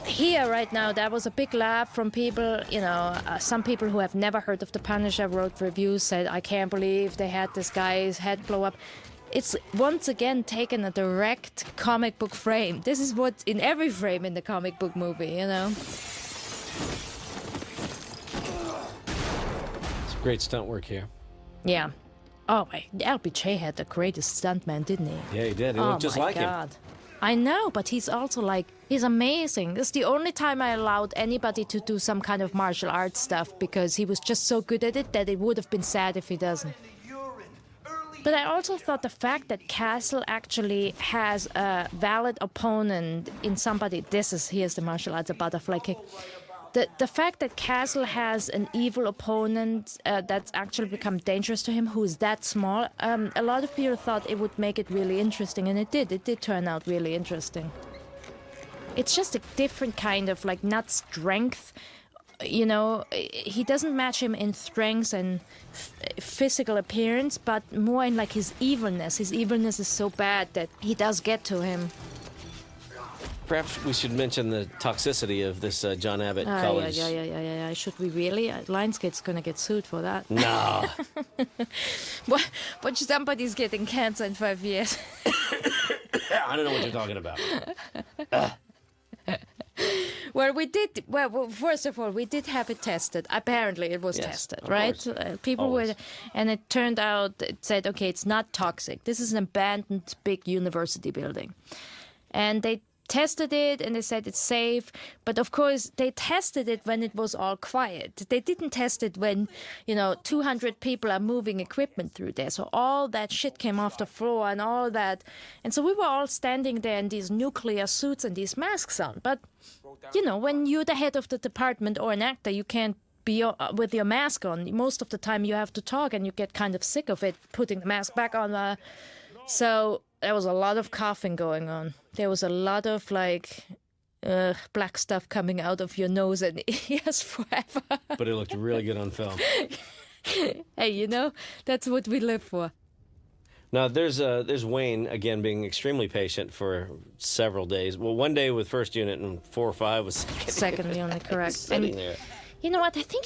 Here, right now, that was a big laugh from people, some people who have never heard of the Punisher wrote reviews, said, I can't believe they had this guy's head blow up. It's once again taken a direct comic book frame. This is what's in every frame in the comic book movie, It's great stunt work here. Yeah. Oh, LBJ had the greatest stuntman, didn't he? Yeah, he did. He looked just like him. I know, but he's also he's amazing. This is the only time I allowed anybody to do some kind of martial arts stuff, because he was just so good at it that it would have been sad if he doesn't. But I also thought the fact that Castle actually has a valid opponent in somebody, here's the martial arts, a butterfly kick. The fact that Castle has an evil opponent that's actually become dangerous to him, who is that small, a lot of people thought it would make it really interesting, and it did. It did turn out really interesting. It's just a different kind of, not strength. He doesn't match him in strength and physical appearance, but more in, his evilness. His evilness is so bad that he does get to him. Perhaps we should mention the toxicity of this John Abbott college. Yeah. Should we really? Lionsgate's going to get sued for that. No. But somebody's getting cancer in 5 years. I don't know what you're talking about. Well, first of all, we did have it tested. Apparently, it was tested, right? People were, and it turned out, it said, okay, it's not toxic. This is an abandoned big university building. And they tested it and they said it's safe. But of course, they tested it when it was all quiet. They didn't test it when, 200 people are moving equipment through there. So all that shit came off the floor and all that. And so we were all standing there in these nuclear suits and these masks on. But, when you're the head of the department or an actor, you can't be with your mask on. Most of the time you have to talk and you get kind of sick of it, putting the mask back on. So there was a lot of coughing going on. There was a lot of black stuff coming out of your nose and ears forever. But it looked really good on film. Hey, that's what we live for. Now, there's Wayne, again, being extremely patient for several days. Well, one day with first unit and 4 or 5 was second unit, correct. Sitting there. You know what? I think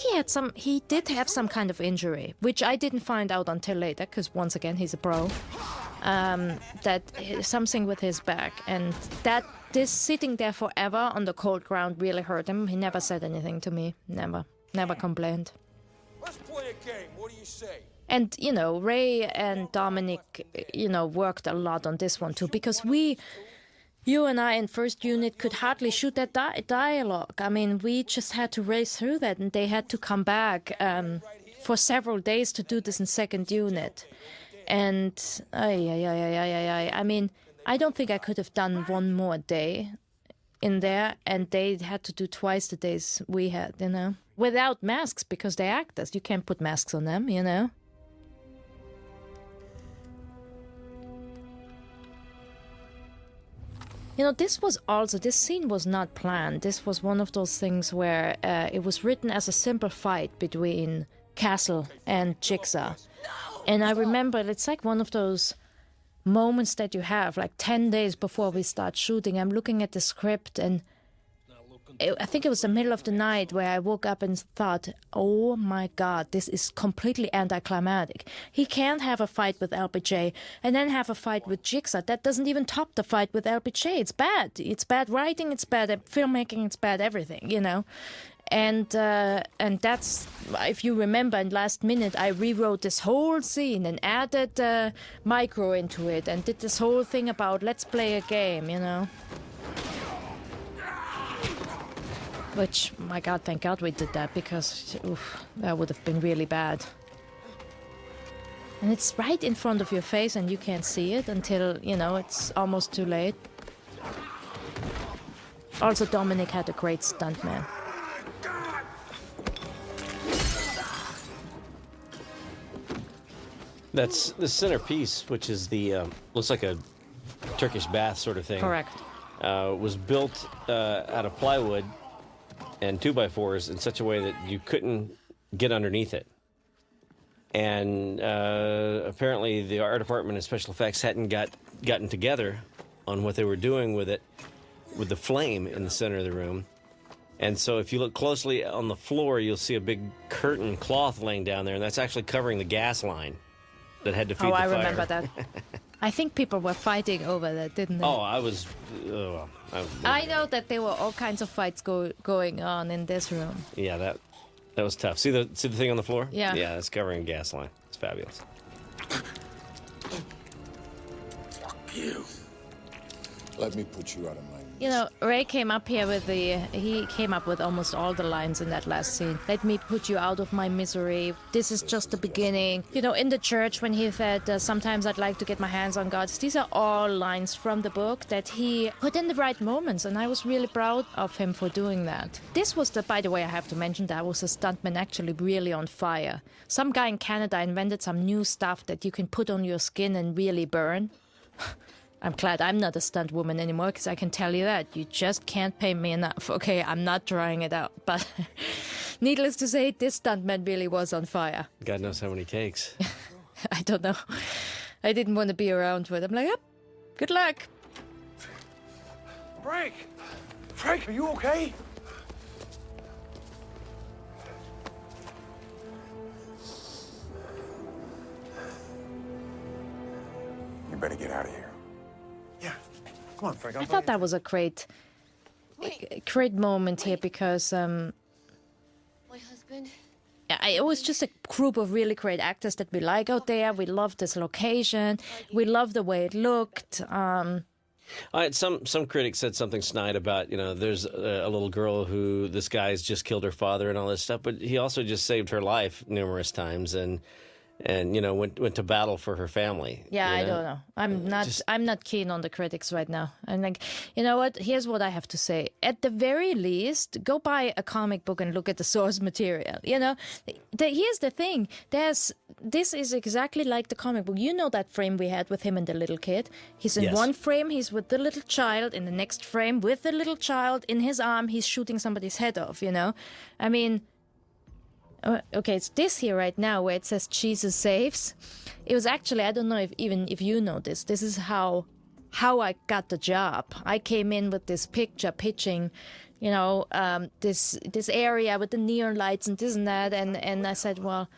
he did have some kind of injury, which I didn't find out until later, because once again, he's a pro. That something with his back, and that this sitting there forever on the cold ground really hurt him. He never said anything to me. Never complained. Let's play a game. What do you say? And, Ray and Dominic, worked a lot on this one too, because you and I in first unit could hardly shoot that dialogue. I mean, we just had to race through that, and they had to come back for several days to do this in second unit. And, I mean, I don't think I could have done one more day in there, and they had to do twice the days we had, without masks, because they're actors. You can't put masks on them, this scene was not planned. This was one of those things where it was written as a simple fight between Castle and Jigsaw. And I remember it's like one of those moments that you have, 10 days before we start shooting. I'm looking at the script, and I think it was the middle of the night where I woke up and thought, oh my God, this is completely anticlimactic. He can't have a fight with LBJ and then have a fight with Jigsaw. That doesn't even top the fight with LBJ. It's bad. It's bad writing, it's bad filmmaking, it's bad everything, And that's, if you remember, in last minute, I rewrote this whole scene and added micro into it and did this whole thing about let's play a game, Which, my God, thank God we did that, because that would have been really bad. And it's right in front of your face and you can't see it until, it's almost too late. Also, Dominic had a great stuntman. That's the centerpiece, which is the, looks like a Turkish bath sort of thing. Correct. Was built out of plywood and 2x4s in such a way that you couldn't get underneath it. And apparently the art department and special effects hadn't gotten together on what they were doing with it, with the flame in the center of the room. And so if you look closely on the floor, you'll see a big curtain cloth laying down there, and that's actually covering the gas line that had to feed the fire. I remember that. I think people were fighting over that, didn't they? Oh, I know that there were all kinds of fights going on in this room. Yeah, that was tough. See the thing on the floor? Yeah. Yeah, it's covering a gas line. It's fabulous. Fuck you. Let me put you out of my Ray came up here he came up with almost all the lines in that last scene. Let me put you out of my misery. This is just the beginning. In the church when he said, sometimes I'd like to get my hands on God. These are all lines from the book that he put in the right moments, and I was really proud of him for doing that. This was by the way, I have to mention that was a stuntman actually really on fire. Some guy in Canada invented some new stuff that you can put on your skin and really burn. I'm glad I'm not a stunt woman anymore, because I can tell you that. You just can't pay me enough. Okay, I'm not trying it out. But needless to say, this stuntman really was on fire. God knows how many takes. I don't know. I didn't want to be around for it. I'm like, yep, good luck. Frank, are you okay? You better get out of here. Yeah. Come on, Frank. I thought that was a great moment here, because My husband? it was just a group of really great actors that we like out there. We loved this location. We loved the way it looked. All right, some critics said something snide about, there's a little girl who this guy's just killed her father and all this stuff, but he also just saved her life numerous times and went to battle for her family. Yeah, I don't know. I'm not keen on the critics right now. I'm like, you know what? Here's what I have to say. At the very least, go buy a comic book and look at the source material. Here's the thing. This is exactly like the comic book. You know that frame we had with him and the little kid? He's in one frame, he's with the little child. In the next frame, with the little child in his arm, he's shooting somebody's head off, I mean... Okay, it's this here right now where it says Jesus saves. It was actually, I don't know if you know this. This is how I got the job. I came in with this picture pitching, this area with the neon lights and this and that, and I said, well,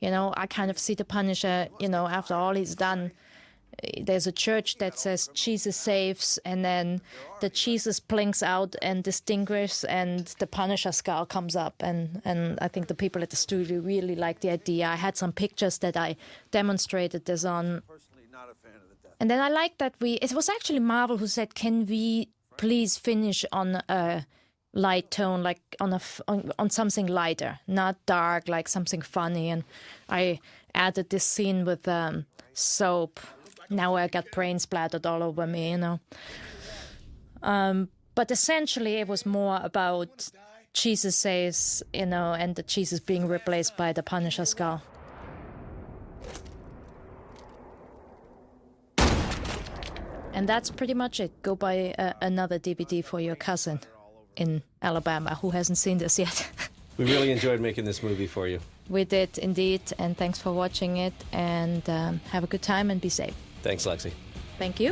I kind of see the Punisher, after all he's done. There's a church that says Jesus saves, and then the Jesus blinks out and distinguishes, and the Punisher skull comes up. And I think the people at the studio really liked the idea. I had some pictures that I demonstrated this on. And then I liked that it was actually Marvel who said, can we please finish on a light tone, like on something lighter, not dark, like something funny. And I added this scene with soap. Now I got brain splattered all over me, But essentially it was more about Jesus saves, and the Jesus being replaced by the Punisher skull. And that's pretty much it. Go buy another DVD for your cousin in Alabama who hasn't seen this yet. We really enjoyed making this movie for you. We did indeed, and thanks for watching it, and have a good time and be safe. Thanks, Lexi. Thank you.